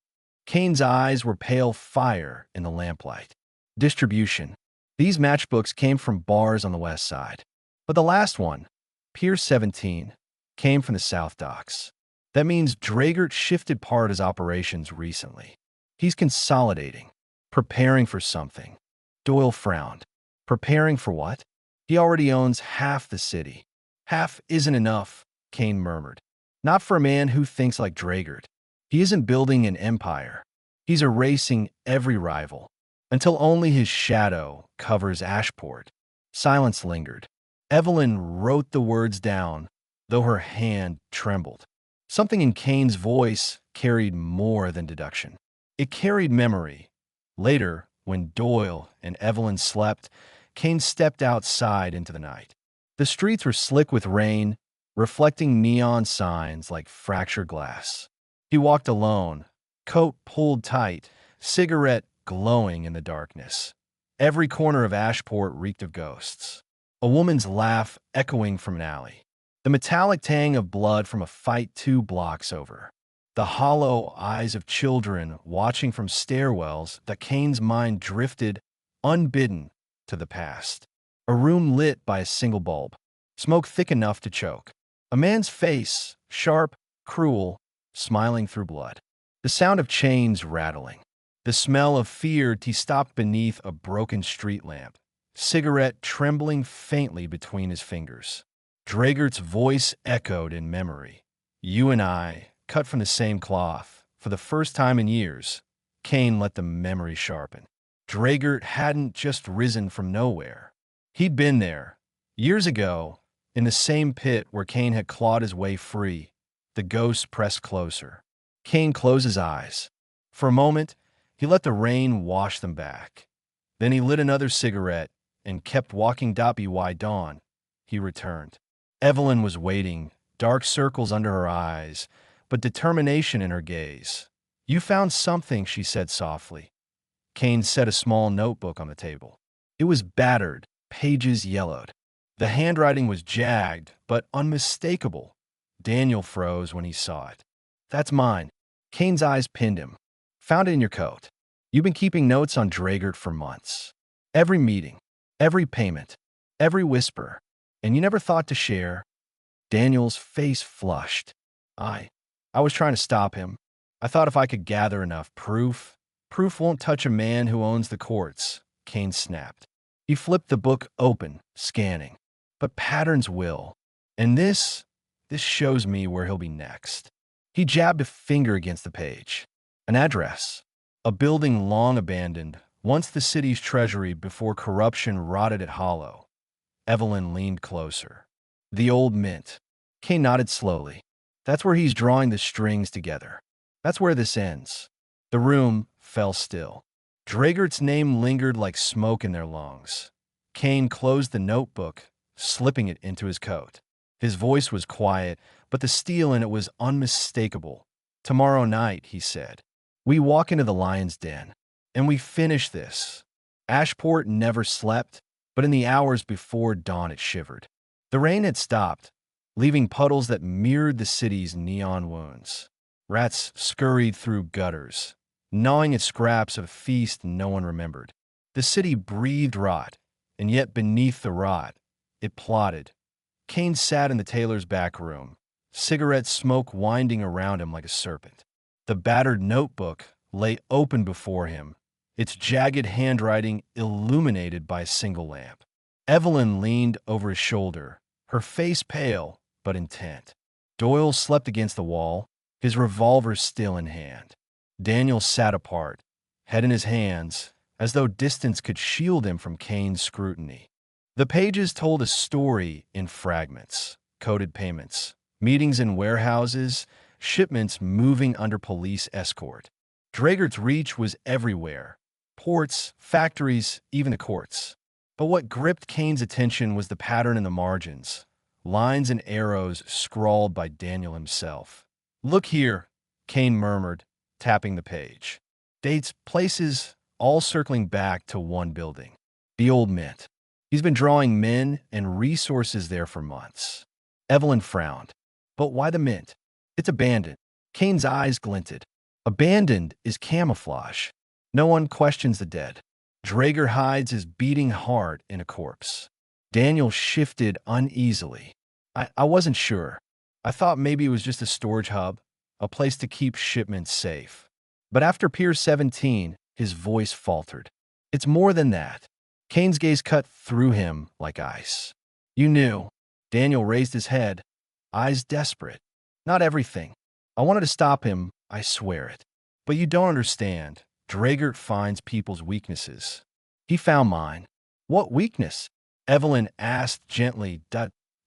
Kane's eyes were pale fire in the lamplight. "Distribution. These matchbooks came from bars on the west side. But the last one, Pier 17, came from the South Docks. That means Dragert shifted part of his operations recently. He's consolidating, preparing for something." Doyle frowned. "Preparing for what?" "He already owns half the city." "Half isn't enough," Kane murmured. "Not for a man who thinks like Dragert. He isn't building an empire. He's erasing every rival, until only his shadow covers Ashport." Silence lingered. Evelyn wrote the words down, though her hand trembled. Something in Kane's voice carried more than deduction. It carried memory. Later, when Doyle and Evelyn slept, Kane stepped outside into the night. The streets were slick with rain, reflecting neon signs like fractured glass. He walked alone, coat pulled tight, cigarette glowing in the darkness. Every corner of Ashport reeked of ghosts. A woman's laugh echoing from an alley. The metallic tang of blood from a fight 2 blocks over. The hollow eyes of children watching from stairwells that Kane's mind drifted, unbidden, to the past. A room lit by a single bulb. Smoke thick enough to choke. A man's face, sharp, cruel, smiling through blood. The sound of chains rattling. The smell of fear. He stopped beneath a broken street lamp, cigarette trembling faintly between his fingers. Dragert's voice echoed in memory. "You and I, cut from the same cloth." For the first time in years, Kane let the memory sharpen. Dragert hadn't just risen from nowhere. He'd been there, years ago, in the same pit where Kane had clawed his way free. The ghost pressed closer. Kane closed his eyes. For a moment, He let the rain wash them back. Then he lit another cigarette and kept walking. By dawn, he returned. Evelyn was waiting, dark circles under her eyes, but determination in her gaze. "You found something," she said softly. Kane set a small notebook on the table. It was battered, pages yellowed. The handwriting was jagged, but unmistakable. Daniel froze when he saw it. "That's mine." Kane's eyes pinned him. "Found it in your coat. You've been keeping notes on Dragert for months. Every meeting, every payment, every whisper. And you never thought to share." Daniel's face flushed. I was trying to stop him. I thought if I could gather enough proof. "Proof won't touch a man who owns the courts," Kane snapped. He flipped the book open, scanning. "But patterns will. And this shows me where he'll be next." He jabbed a finger against the page. An address. A building long abandoned, once the city's treasury before corruption rotted it hollow. Evelyn leaned closer. "The old mint." Kane nodded slowly. "That's where he's drawing the strings together. That's where this ends." The room fell still. Dragert's name lingered like smoke in their lungs. Kane closed the notebook, slipping it into his coat. His voice was quiet, but the steel in it was unmistakable. "Tomorrow night," he said, "we walk into the lion's den, and we finish this." Ashport never slept, but in the hours before dawn it shivered. The rain had stopped, leaving puddles that mirrored the city's neon wounds. Rats scurried through gutters, gnawing at scraps of a feast no one remembered. The city breathed rot, and yet beneath the rot, it plotted. Kane sat in the tailor's back room, cigarette smoke winding around him like a serpent. The battered notebook lay open before him, its jagged handwriting illuminated by a single lamp. Evelyn leaned over his shoulder, her face pale but intent. Doyle slept against the wall, his revolver still in hand. Daniel sat apart, head in his hands, as though distance could shield him from Kane's scrutiny. The pages told a story in fragments: coded payments, meetings in warehouses, shipments moving under police escort. Dragert's reach was everywhere: ports, factories, even the courts. But what gripped Kane's attention was the pattern in the margins, lines and arrows scrawled by Daniel himself. "Look here," Kane murmured, tapping the page. Dates, places, all circling back to one building: the old mint. He's been drawing men and resources there for months. Evelyn frowned. "But why the mint?" "It's abandoned." Kane's eyes glinted. "Abandoned is camouflage. No one questions the dead. Drager hides his beating heart in a corpse." Daniel shifted uneasily. I wasn't sure. I thought maybe it was just a storage hub, a place to keep shipments safe." But after Pier 17, his voice faltered. "It's more than that." Kane's gaze cut through him like ice. "You knew." Daniel raised his head, eyes desperate. "Not everything. I wanted to stop him, I swear it. But you don't understand. Dragert finds people's weaknesses. He found mine." "What weakness?" Evelyn asked gently.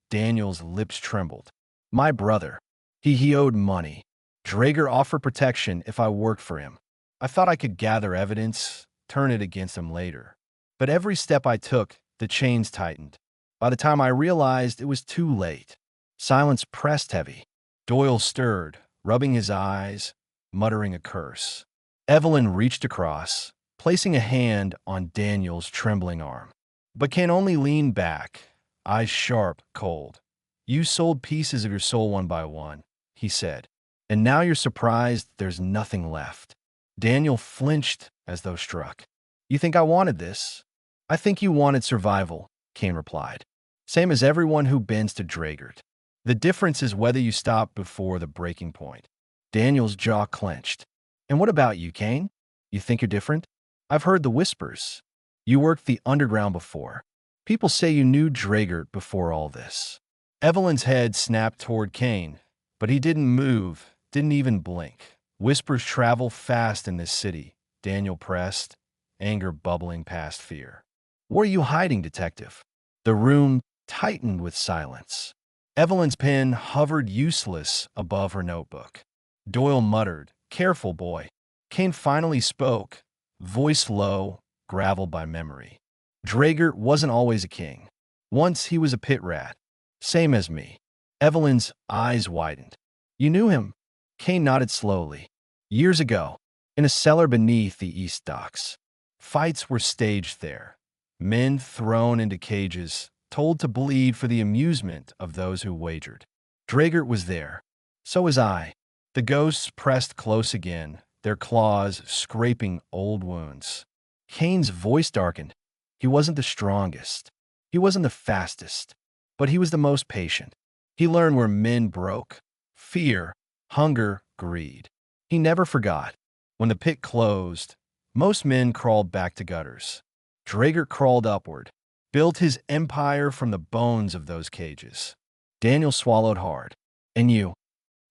Daniel's lips trembled. "My brother. He owed money. Drager offered protection if I worked for him. I thought I could gather evidence, turn it against him later. But every step I took, the chains tightened. By the time I realized, it was too late." Silence pressed heavy. Doyle stirred, rubbing his eyes, muttering a curse. Evelyn reached across, placing a hand on Daniel's trembling arm. But Kane only leaned back, eyes sharp, cold. "You sold pieces of your soul one by one," he said. "And now you're surprised there's nothing left." Daniel flinched as though struck. "You think I wanted this?" "I think you wanted survival," Kane replied. "Same as everyone who bends to Dragert. The difference is whether you stop before the breaking point." Daniel's jaw clenched. "And what about you, Kane? You think you're different? I've heard the whispers. You worked the underground before. People say you knew Dragert before all this." Evelyn's head snapped toward Kane, but he didn't move, didn't even blink. "Whispers travel fast in this city," Daniel pressed, anger bubbling past fear. "What are you hiding, detective?" The room tightened with silence. Evelyn's pen hovered useless above her notebook. Doyle muttered, "Careful, boy." Kane finally spoke, voice low, graveled by memory. Drager wasn't always a king. Once he was a pit rat. Same as me. Evelyn's eyes widened. You knew him? Kane nodded slowly. Years ago, in a cellar beneath the East Docks. Fights were staged there. Men thrown into cages, told to bleed for the amusement of those who wagered. Drager was there. So was I. The ghosts pressed close again, their claws scraping old wounds. Kane's voice darkened. He wasn't the strongest. He wasn't the fastest. But he was the most patient. He learned where men broke. Fear, hunger, greed. He never forgot. When the pit closed, most men crawled back to gutters. Drager crawled upward, built his empire from the bones of those cages. Daniel swallowed hard. And you?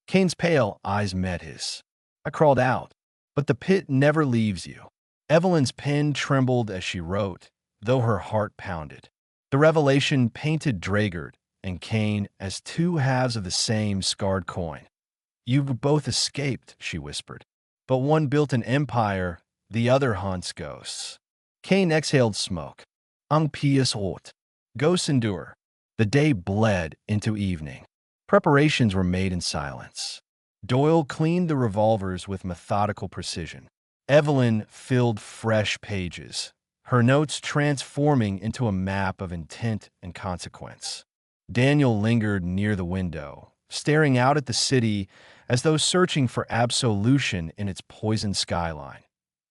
Kane's pale eyes met his. I crawled out. But the pit never leaves you. Evelyn's pen trembled as she wrote, though her heart pounded. The revelation painted Drager and Kane as two halves of the same scarred coin. You've both escaped, she whispered. But one built an empire, the other hunts ghosts. Kane exhaled smoke. Ang pious hot. Ghosts endure. The day bled into evening. Preparations were made in silence. Doyle cleaned the revolvers with methodical precision. Evelyn filled fresh pages, her notes transforming into a map of intent and consequence. Daniel lingered near the window, staring out at the city as though searching for absolution in its poisoned skyline.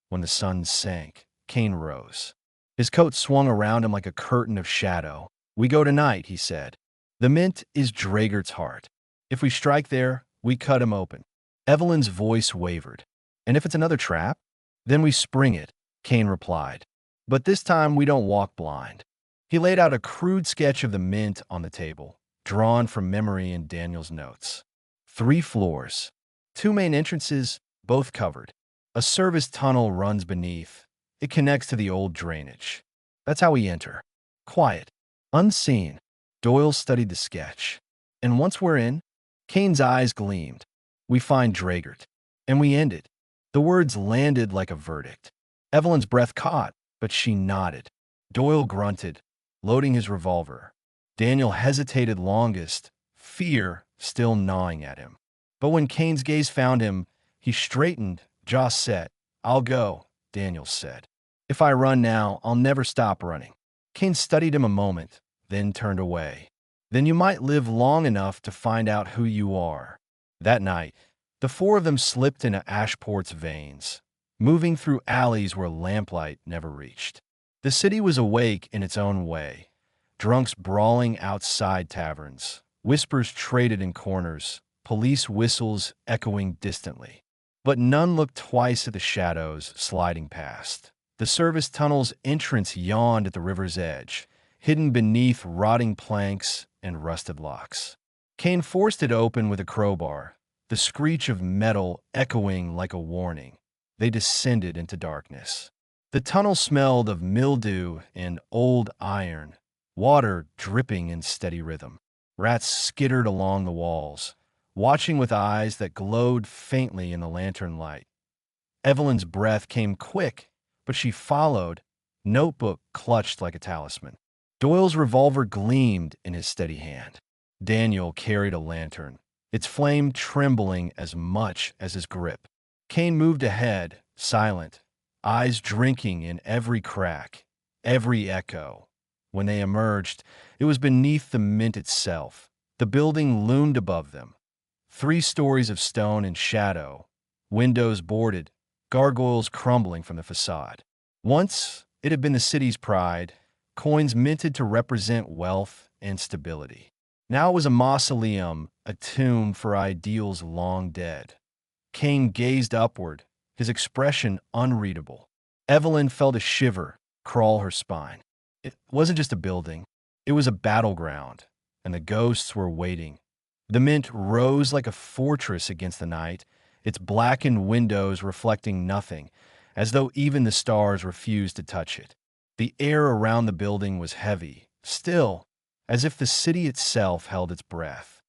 When the sun sank, Kane rose. His coat swung around him like a curtain of shadow. We go tonight, he said. The mint is Drager's heart. If we strike there, we cut him open. Evelyn's voice wavered. And if it's another trap? Then we spring it, Kane replied. But this time we don't walk blind. He laid out a crude sketch of the mint on the table, drawn from memory in Daniel's notes. 3 floors. 2 main entrances, both covered. A service tunnel runs beneath. It connects to the old drainage. That's how we enter. Quiet. Unseen. Doyle studied the sketch. And once we're in, Kane's eyes gleamed. We find Drager. And we end it. The words landed like a verdict. Evelyn's breath caught, but she nodded. Doyle grunted, loading his revolver. Daniel hesitated longest, fear still gnawing at him. But when Kane's gaze found him, he straightened, jaw set. I'll go, Daniel said. If I run now, I'll never stop running. Kane studied him a moment, then turned away. Then you might live long enough to find out who you are. That night, the 4 of them slipped into Ashport's veins, moving through alleys where lamplight never reached. The city was awake in its own way. Drunks brawling outside taverns, whispers traded in corners, police whistles echoing distantly. But none looked twice at the shadows sliding past. The service tunnel's entrance yawned at the river's edge, hidden beneath rotting planks and rusted locks. Kane forced it open with a crowbar, the screech of metal echoing like a warning. They descended into darkness. The tunnel smelled of mildew and old iron, water dripping in steady rhythm. Rats skittered along the walls, watching with eyes that glowed faintly in the lantern light. Evelyn's breath came quick, but she followed, notebook clutched like a talisman. Doyle's revolver gleamed in his steady hand. Daniel carried a lantern, its flame trembling as much as his grip. Kane moved ahead, silent, eyes drinking in every crack, every echo. When they emerged, it was beneath the mint itself. The building loomed above them. 3 stories of stone and shadow, windows boarded, gargoyles crumbling from the facade. Once, it had been the city's pride, coins minted to represent wealth and stability. Now it was a mausoleum, a tomb for ideals long dead. Kane gazed upward, his expression unreadable. Evelyn felt a shiver crawl her spine. It wasn't just a building. It was a battleground, and the ghosts were waiting. The mint rose like a fortress against the night, its blackened windows reflecting nothing, as though even the stars refused to touch it. The air around the building was heavy, still, as if the city itself held its breath.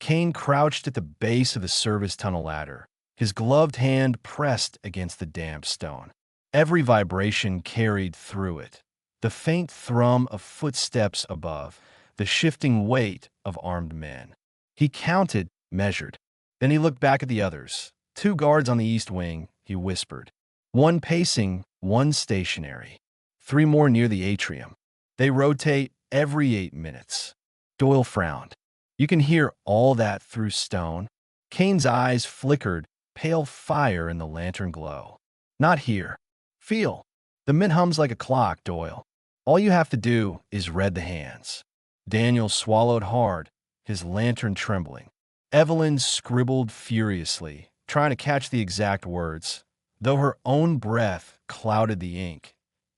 Kane crouched at the base of the service tunnel ladder, His gloved hand pressed against the damp stone. Every vibration carried through it. The faint thrum of footsteps above, the shifting weight of armed men. He counted, measured. Then he looked back at the others. 2 guards on the east wing, he whispered. 1 pacing, 1 stationary. 3 more near the atrium. They rotate every 8 minutes. Doyle frowned. You can hear all that through stone. Kane's eyes flickered, pale fire in the lantern glow. Not here. Feel. The mint hums like a clock, Doyle. All you have to do is read the hands. Daniel swallowed hard, his lantern trembling. Evelyn scribbled furiously, trying to catch the exact words, though her own breath clouded the ink.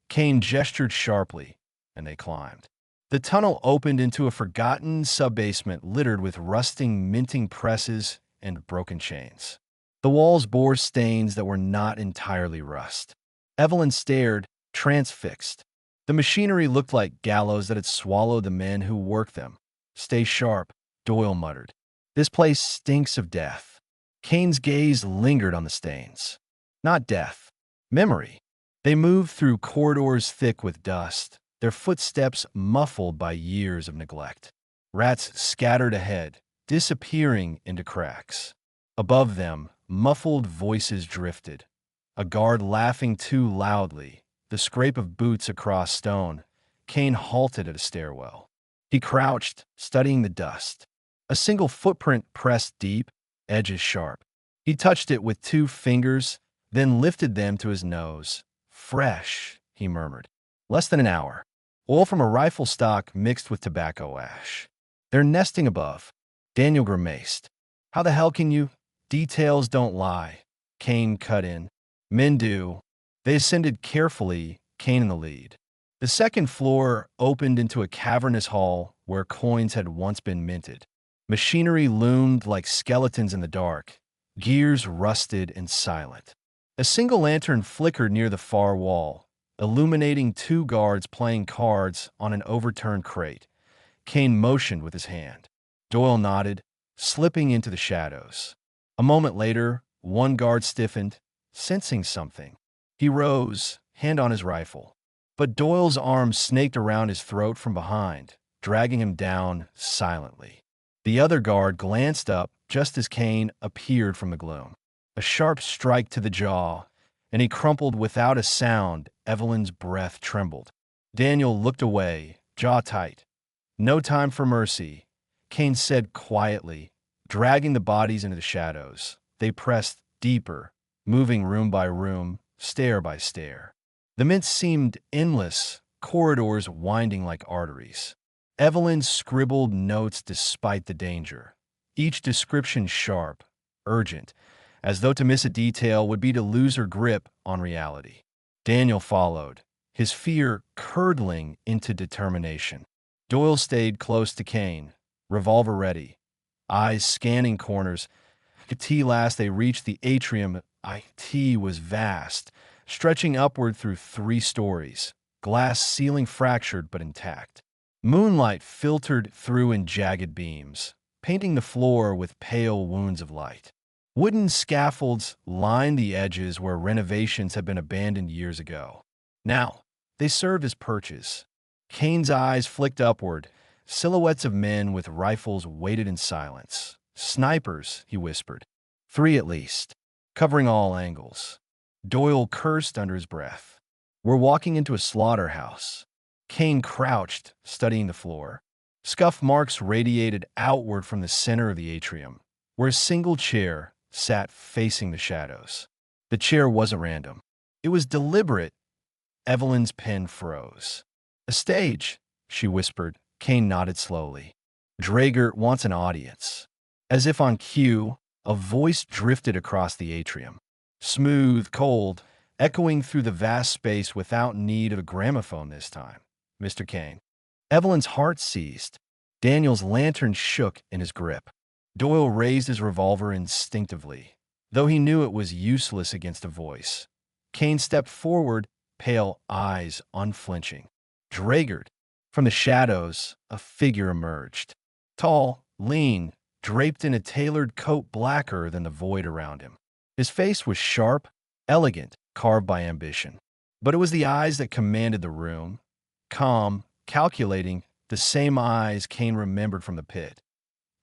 Kane gestured sharply, and they climbed. The tunnel opened into a forgotten sub-basement littered with rusting minting presses and broken chains. The walls bore stains that were not entirely rust. Evelyn stared, transfixed. The machinery looked like gallows that had swallowed the men who worked them. Stay sharp, Doyle muttered. This place stinks of death. Kane's gaze lingered on the stains. Not death. Memory. They moved through corridors thick with dust, their footsteps muffled by years of neglect. Rats scattered ahead, disappearing into cracks. Above them, muffled voices drifted. A guard laughing too loudly, the scrape of boots across stone. Kane halted at a stairwell. He crouched, studying the dust. A single footprint pressed deep, edges sharp. He touched it with 2 fingers, then lifted them to his nose. Fresh, he murmured. Less than an hour. Oil from a rifle stock mixed with tobacco ash. They're nesting above. Daniel grimaced. How the hell can you? Details don't lie. Kane cut in. Men do. They ascended carefully, Kane in the lead. The second floor opened into a cavernous hall where coins had once been minted. Machinery loomed like skeletons in the dark, gears rusted and silent. A single lantern flickered near the far wall, illuminating 2 guards playing cards on an overturned crate. Kane motioned with his hand. Doyle nodded, slipping into the shadows. A moment later, 1 guard stiffened, sensing something. He rose, hand on his rifle. But Doyle's arm snaked around his throat from behind, dragging him down silently. The other guard glanced up just as Kane appeared from the gloom. A sharp strike to the jaw, and he crumpled without a sound. Evelyn's breath trembled. Daniel looked away, jaw tight. No time for mercy, Kane said quietly, dragging the bodies into the shadows. They pressed deeper, moving room by room, stair by stair. The mint seemed endless, corridors winding like arteries. Evelyn scribbled notes despite the danger, each description sharp, urgent, as though to miss a detail would be to lose her grip on reality. Daniel followed, his fear curdling into determination. Doyle stayed close to Kane, revolver ready, eyes scanning corners. At last they reached the atrium. It was vast, stretching upward through 3 stories, glass ceiling fractured but intact. Moonlight filtered through in jagged beams, painting the floor with pale wounds of light. Wooden scaffolds lined the edges where renovations had been abandoned years ago. Now, they served as perches. Kane's eyes flicked upward. Silhouettes of men with rifles waited in silence. Snipers, he whispered. 3 at least, covering all angles. Doyle cursed under his breath. We're walking into a slaughterhouse. Kane crouched, studying the floor. Scuff marks radiated outward from the center of the atrium, where a single chair sat facing the shadows. The chair wasn't random. It was deliberate. Evelyn's pen froze. A stage, she whispered. Kane nodded slowly. Drager wants an audience. As if on cue, a voice drifted across the atrium. Smooth, cold, echoing through the vast space without need of a gramophone this time. Mr. Kane. Evelyn's heart seized. Daniel's lantern shook in his grip. Doyle raised his revolver instinctively, though he knew it was useless against a voice. Kane stepped forward, pale eyes unflinching. Dragered. From the shadows, a figure emerged. Tall, lean, draped in a tailored coat blacker than the void around him. His face was sharp, elegant, carved by ambition. But it was the eyes that commanded the room. Calm, calculating, the same eyes Kane remembered from the pit.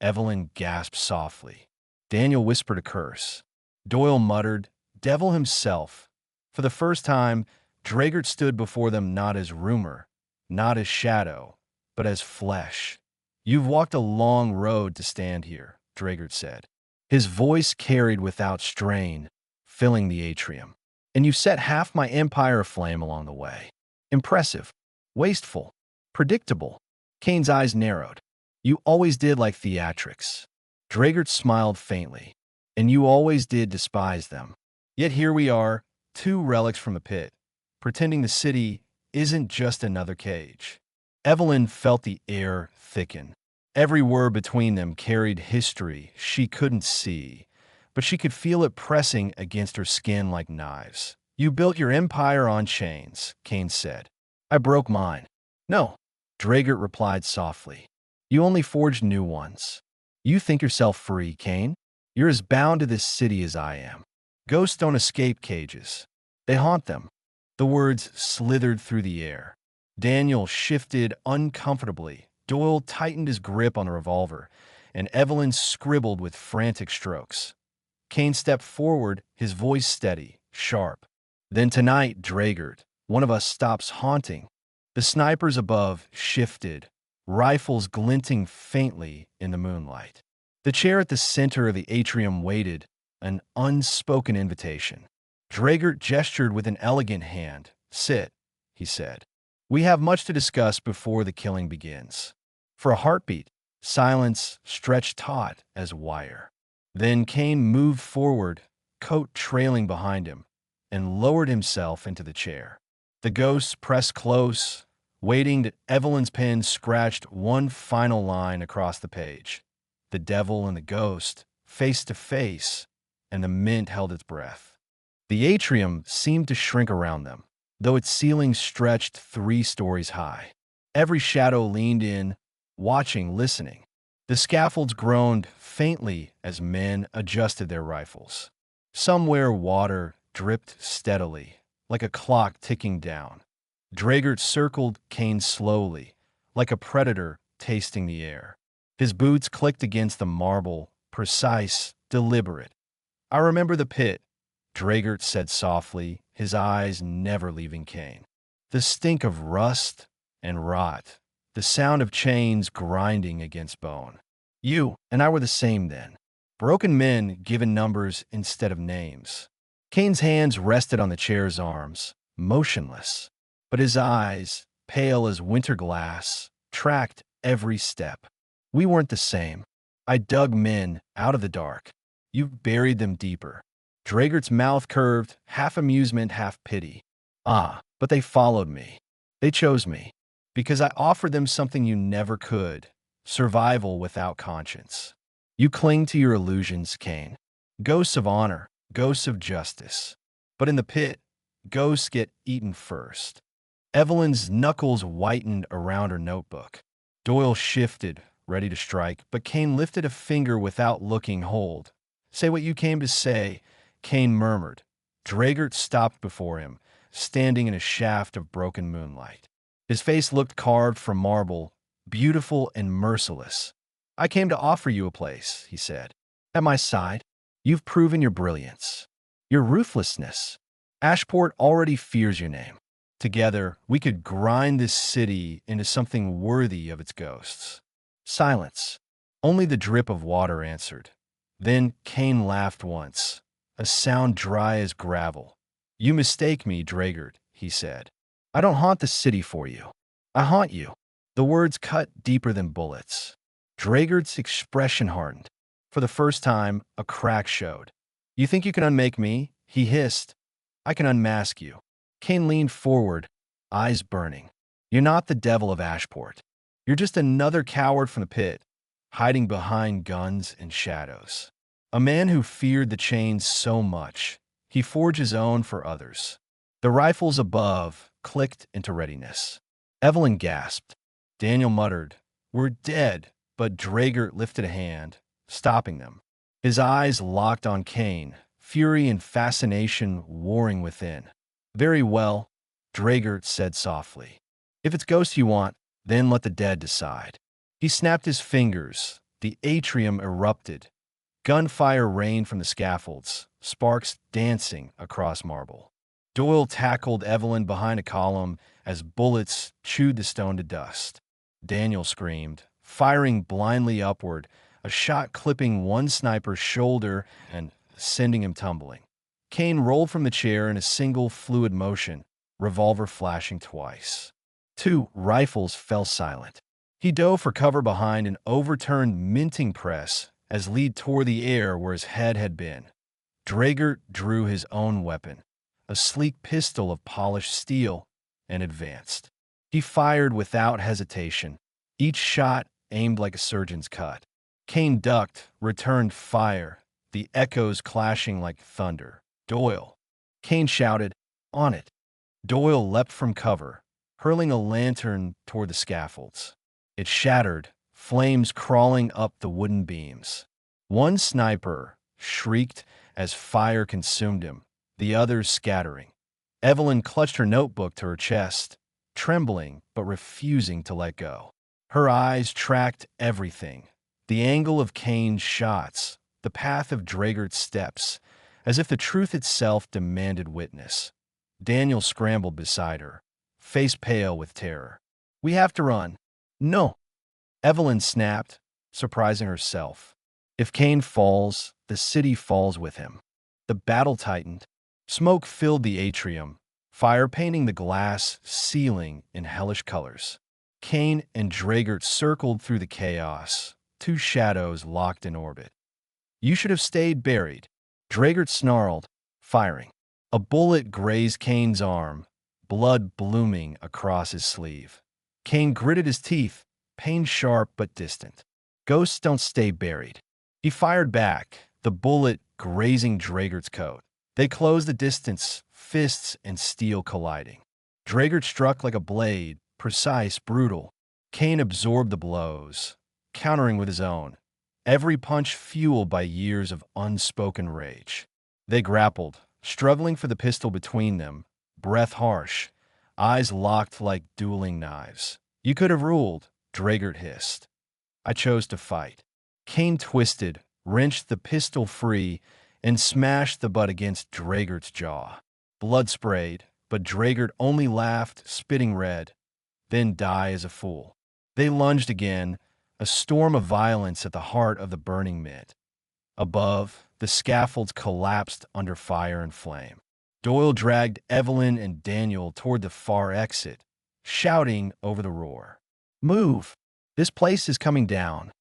Evelyn gasped softly. Daniel whispered a curse. Doyle muttered, "Devil himself." For the first time, Draegert stood before them not as rumor, not as shadow, but as flesh. "You've walked a long road to stand here," Draegert said. His voice carried without strain, filling the atrium. "And you've set half my empire aflame along the way. Impressive, wasteful, predictable." Kane's eyes narrowed. "You always did like theatrics." Draegert smiled faintly. "And you always did despise them. Yet here we are, two relics from the pit, pretending the city isn't just another cage." Evelyn felt the air thicken. Every word between them carried history she couldn't see, but she could feel it pressing against her skin like knives. "You built your empire on chains," Kane said. "I broke mine." "No," Draegert replied softly. "You only forged new ones. You think yourself free, Kane? You're as bound to this city as I am. Ghosts don't escape cages. They haunt them." The words slithered through the air. Daniel shifted uncomfortably. Doyle tightened his grip on the revolver, and Evelyn scribbled with frantic strokes. Kane stepped forward, his voice steady, sharp. "Then tonight, Draegert, one of us stops haunting." The snipers above shifted, rifles glinting faintly in the moonlight. The chair at the center of the atrium waited, an unspoken invitation. Draegert gestured with an elegant hand. "Sit," he said. "We have much to discuss before the killing begins." For a heartbeat, silence stretched taut as wire. Then Kane moved forward, coat trailing behind him, and lowered himself into the chair. The ghosts pressed close, waiting till Evelyn's pen scratched one final line across the page. The devil and the ghost, face to face, and the mint held its breath. The atrium seemed to shrink around them, though its ceiling stretched 3 stories high. Every shadow leaned in, watching, listening. The scaffolds groaned faintly as men adjusted their rifles. Somewhere water dripped steadily, like a clock ticking down. Draegert circled Kane slowly, like a predator tasting the air. His boots clicked against the marble, precise, deliberate. "I remember the pit," Draegert said softly, his eyes never leaving Kane. "The stink of rust and rot, the sound of chains grinding against bone. You and I were the same then. Broken men given numbers instead of names." Kane's hands rested on the chair's arms, motionless, but his eyes, pale as winter glass, tracked every step. "We weren't the same. I dug men out of the dark. You've buried them deeper." Draegert's mouth curved, half amusement, half pity. "Ah, but they followed me. They chose me. Because I offered them something you never could, survival without conscience. You cling to your illusions, Kane. Ghosts of honor, ghosts of justice. But in the pit, ghosts get eaten first." Evelyn's knuckles whitened around her notebook. Doyle shifted, ready to strike, but Kane lifted a finger without looking. "Hold. Say what you came to say," Kane murmured. Draegert stopped before him, standing in a shaft of broken moonlight. His face looked carved from marble, beautiful and merciless. "I came to offer you a place," he said. "At my side. You've proven your brilliance, your ruthlessness. Ashport already fears your name. Together, we could grind this city into something worthy of its ghosts." Silence. Only the drip of water answered. Then Kane laughed once, a sound dry as gravel. "You mistake me, Draegert," he said. "I don't haunt the city for you. I haunt you." The words cut deeper than bullets. Draegert's expression hardened. For the first time, a crack showed. "You think you can unmake me?" he hissed. "I can unmask you." Kane leaned forward, eyes burning. "You're not the devil of Ashport. You're just another coward from the pit, hiding behind guns and shadows. A man who feared the chains so much, he forged his own for others." The rifles above clicked into readiness. Evelyn gasped. Daniel muttered, "We're dead," but Draegert lifted a hand, stopping them. His eyes locked on Kane, fury and fascination warring within. Very well, Draegert said softly. If it's ghosts you want, then let the dead decide. He snapped his fingers. The atrium erupted. Gunfire rained from the scaffolds, sparks dancing across marble. Doyle tackled Evelyn behind a column as bullets chewed the stone to dust. Daniel screamed, firing blindly upward, a shot clipping one sniper's shoulder and sending him tumbling. Kane rolled from the chair in a single fluid motion, revolver flashing twice. 2 rifles fell silent. He dove for cover behind an overturned minting press as Lee tore the air where his head had been. Draegert drew his own weapon, a sleek pistol of polished steel, and advanced. He fired without hesitation, each shot aimed like a surgeon's cut. Kane ducked, returned fire, the echoes clashing like thunder. Doyle. Kane shouted, "On it." Doyle leapt from cover, hurling a lantern toward the scaffolds. It shattered, flames crawling up the wooden beams. One sniper shrieked as fire consumed him, the others scattering. Evelyn clutched her notebook to her chest, trembling but refusing to let go. Her eyes tracked everything, the angle of Kane's shots, the path of Draegert's steps, as if the truth itself demanded witness. Daniel scrambled beside her, face pale with terror. "We have to run." "No." Evelyn snapped, surprising herself. If Kane falls, the city falls with him. The battle tightened. Smoke filled the atrium, fire painting the glass ceiling in hellish colors. Kane and Draegert circled through the chaos, 2 shadows locked in orbit. "You should have stayed buried," Draegert snarled, firing. A bullet grazed Kane's arm, blood blooming across his sleeve. Kane gritted his teeth, pain sharp but distant. "Ghosts don't stay buried." He fired back, the bullet grazing Draegert's coat. They closed the distance, fists and steel colliding. Draegert struck like a blade, precise, brutal. Kane absorbed the blows, countering with his own, every punch fueled by years of unspoken rage. They grappled, struggling for the pistol between them, breath harsh, eyes locked like dueling knives. "You could have ruled," Draegert hissed. "I chose to fight." Kane twisted, wrenched the pistol free, and smashed the butt against Draegert's jaw. Blood sprayed, but Draegert only laughed, spitting red. "Then die as a fool." They lunged again, a storm of violence at the heart of the burning mid. Above, the scaffolds collapsed under fire and flame. Doyle dragged Evelyn and Daniel toward the far exit, shouting over the roar. "Move! This place is coming down."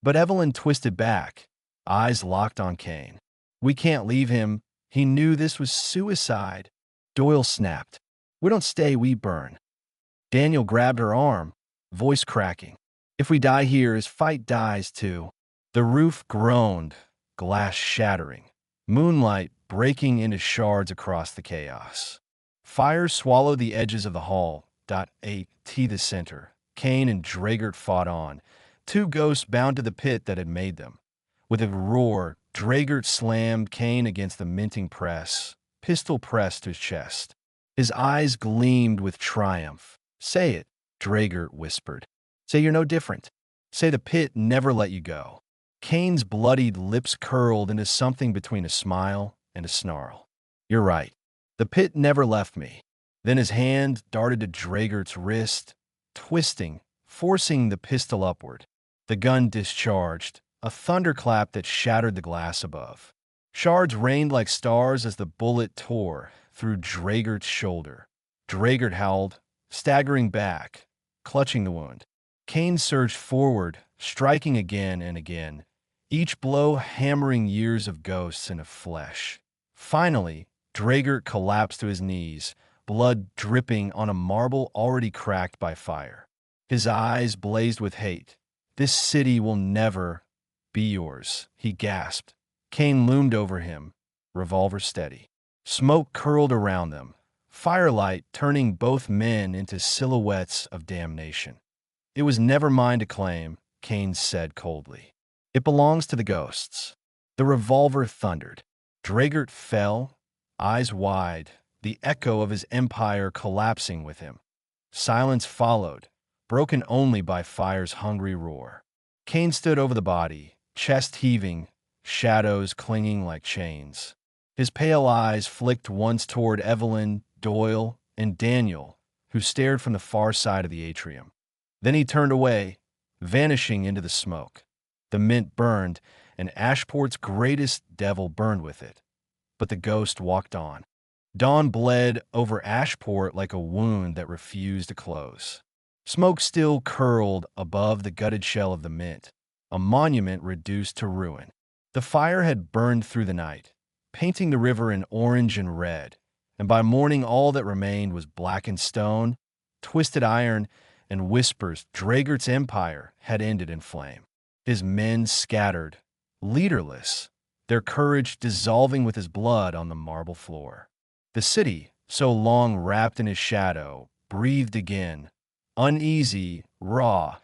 But Evelyn twisted back, eyes locked on Kane. "We can't leave him." He knew this was suicide. Doyle snapped. "We don't stay, we burn." Daniel grabbed her arm, voice cracking. "If we die here, his fight dies too." The roof groaned, glass shattering, moonlight breaking into shards across the chaos. Fire swallowed the edges of the hall. 8T the center. Kane and Draegert fought on, 2 ghosts bound to the pit that had made them. With a roar, Draegert slammed Kane against the minting press, pistol pressed to his chest. His eyes gleamed with triumph. "Say it," Draegert whispered. "Say you're no different. Say the pit never let you go." Kane's bloodied lips curled into something between a smile and a snarl. "You're right. The pit never left me." Then his hand darted to Draegert's wrist, twisting, forcing the pistol upward. The gun discharged, a thunderclap that shattered the glass above. Shards rained like stars as the bullet tore through Draegert's shoulder. Draegert howled, staggering back, clutching the wound. Kane surged forward, striking again and again, each blow hammering years of ghosts into flesh. Finally, Draegert collapsed to his knees, blood dripping on a marble already cracked by fire. His eyes blazed with hate. "This city will never be yours," he gasped. Kane loomed over him, revolver steady. Smoke curled around them, firelight turning both men into silhouettes of damnation. "It was never mine to claim," Kane said coldly. "It belongs to the ghosts." The revolver thundered. Draegert fell, eyes wide, the echo of his empire collapsing with him. Silence followed, broken only by fire's hungry roar. Kane stood over the body, chest heaving, shadows clinging like chains. His pale eyes flicked once toward Evelyn, Doyle, and Daniel, who stared from the far side of the atrium. Then he turned away, vanishing into the smoke. The mint burned, and Ashport's greatest devil burned with it. But the ghost walked on. Dawn bled over Ashport like a wound that refused to close. Smoke still curled above the gutted shell of the mint, a monument reduced to ruin. The fire had burned through the night, painting the river in orange and red, and by morning all that remained was blackened stone, twisted iron, and whispers Draegert's empire had ended in flame. His men scattered, leaderless, their courage dissolving with his blood on the marble floor. The city, so long wrapped in his shadow, breathed again, uneasy, raw,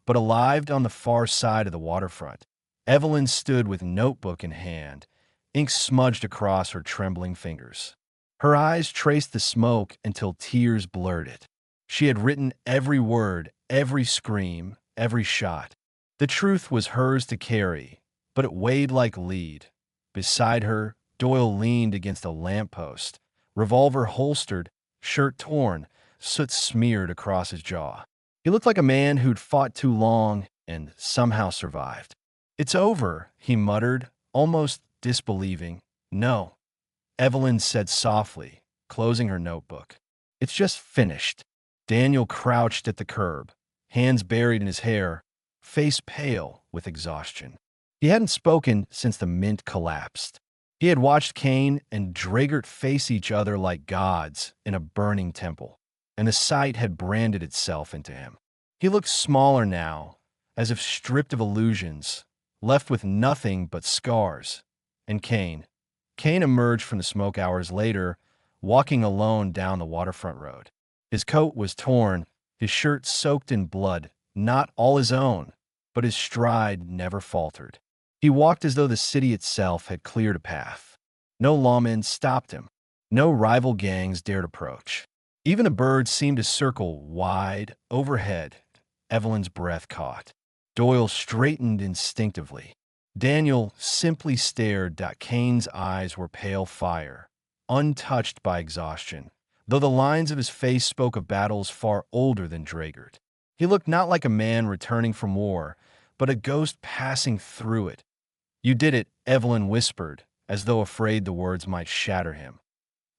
but alive on the far side of the waterfront. Evelyn stood with notebook in hand, ink smudged across her trembling fingers. Her eyes traced the smoke until tears blurred it. She had written every word, every scream, every shot. The truth was hers to carry, but it weighed like lead. Beside her, Doyle leaned against a lamppost, revolver holstered, shirt torn, soot smeared across his jaw. He looked like a man who'd fought too long and somehow survived. "It's over," he muttered, almost disbelieving. "No," Evelyn said softly, closing her notebook. "It's just finished." Daniel crouched at the curb, hands buried in his hair, face pale with exhaustion. He hadn't spoken since the mint collapsed. He had watched Kane and Draegert face each other like gods in a burning temple, and the sight had branded itself into him. He looked smaller now, as if stripped of illusions, left with nothing but scars. And Kane emerged from the smoke hours later, walking alone down the waterfront road. His coat was torn, his shirt soaked in blood, not all his own, but his stride never faltered. He walked as though the city itself had cleared a path. No lawmen stopped him. No rival gangs dared approach. Even a bird seemed to circle wide overhead. Evelyn's breath caught. Doyle straightened instinctively. Daniel simply stared. Kane's eyes were pale fire, untouched by exhaustion, though the lines of his face spoke of battles far older than Draegert. He looked not like a man returning from war, but a ghost passing through it. "You did it," Evelyn whispered, as though afraid the words might shatter him.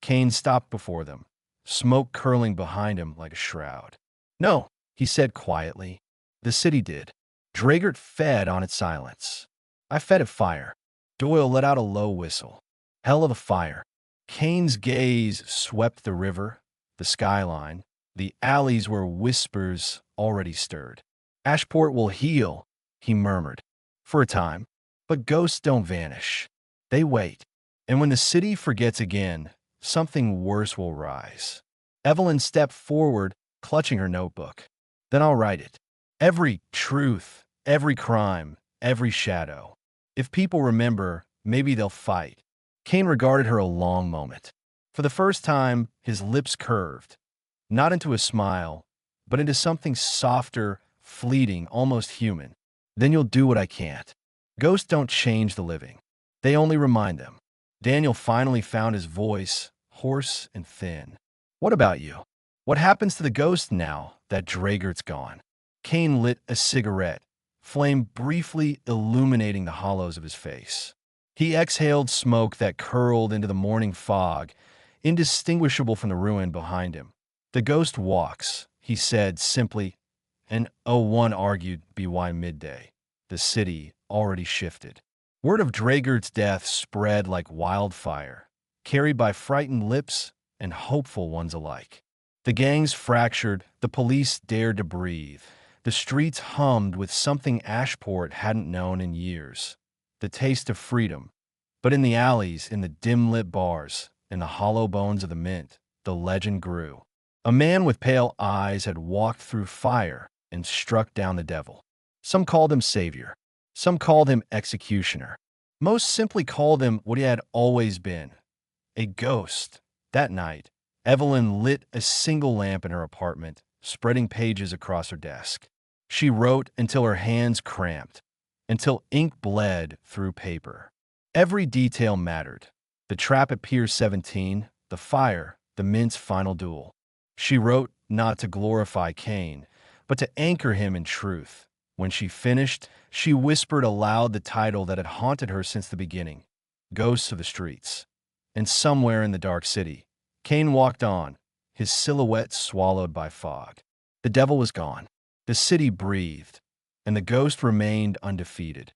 Kane stopped before them, smoke curling behind him like a shroud. "No," he said quietly. "The city did. Draegert fed on its silence. I fed it fire." Doyle let out a low whistle. "Hell of a fire." Kane's gaze swept the river, the skyline, the alleys where whispers already stirred. "Ashport will heal," he murmured, "for a time. But ghosts don't vanish. They wait. And when the city forgets again, something worse will rise." Evelyn stepped forward, clutching her notebook. "Then I'll write it. Every truth, every crime, every shadow. If people remember, maybe they'll fight." Kane regarded her a long moment. For the first time, his lips curved, not into a smile, but into something softer, fleeting, almost human. "Then you'll do what I can't." Ghosts don't change the living. They only remind them. Daniel finally found his voice, hoarse and thin. "What about you? What happens to the ghost now that Draegert's gone?" Kane lit a cigarette, flame briefly illuminating the hollows of his face. He exhaled smoke that curled into the morning fog, indistinguishable from the ruin behind him. "The ghost walks," he said simply, and one argued by midday. The city already shifted. Word of Draegert's death spread like wildfire, carried by frightened lips and hopeful ones alike. The gangs fractured, the police dared to breathe. The streets hummed with something Ashport hadn't known in years, the taste of freedom. But in the alleys, in the dim-lit bars, in the hollow bones of the mint, the legend grew. A man with pale eyes had walked through fire and struck down the devil. Some called him savior. Some called him executioner. Most simply called him what he had always been, a ghost. That night, Evelyn lit a single lamp in her apartment, spreading pages across her desk. She wrote until her hands cramped, until ink bled through paper. Every detail mattered. The trap at Pier 17, the fire, the Mint's final duel. She wrote not to glorify Kane, but to anchor him in truth. When she finished, she whispered aloud the title that had haunted her since the beginning, Ghosts of the Streets. And somewhere in the dark city, Kane walked on, his silhouette swallowed by fog. The devil was gone. The city breathed, and the ghost remained undefeated.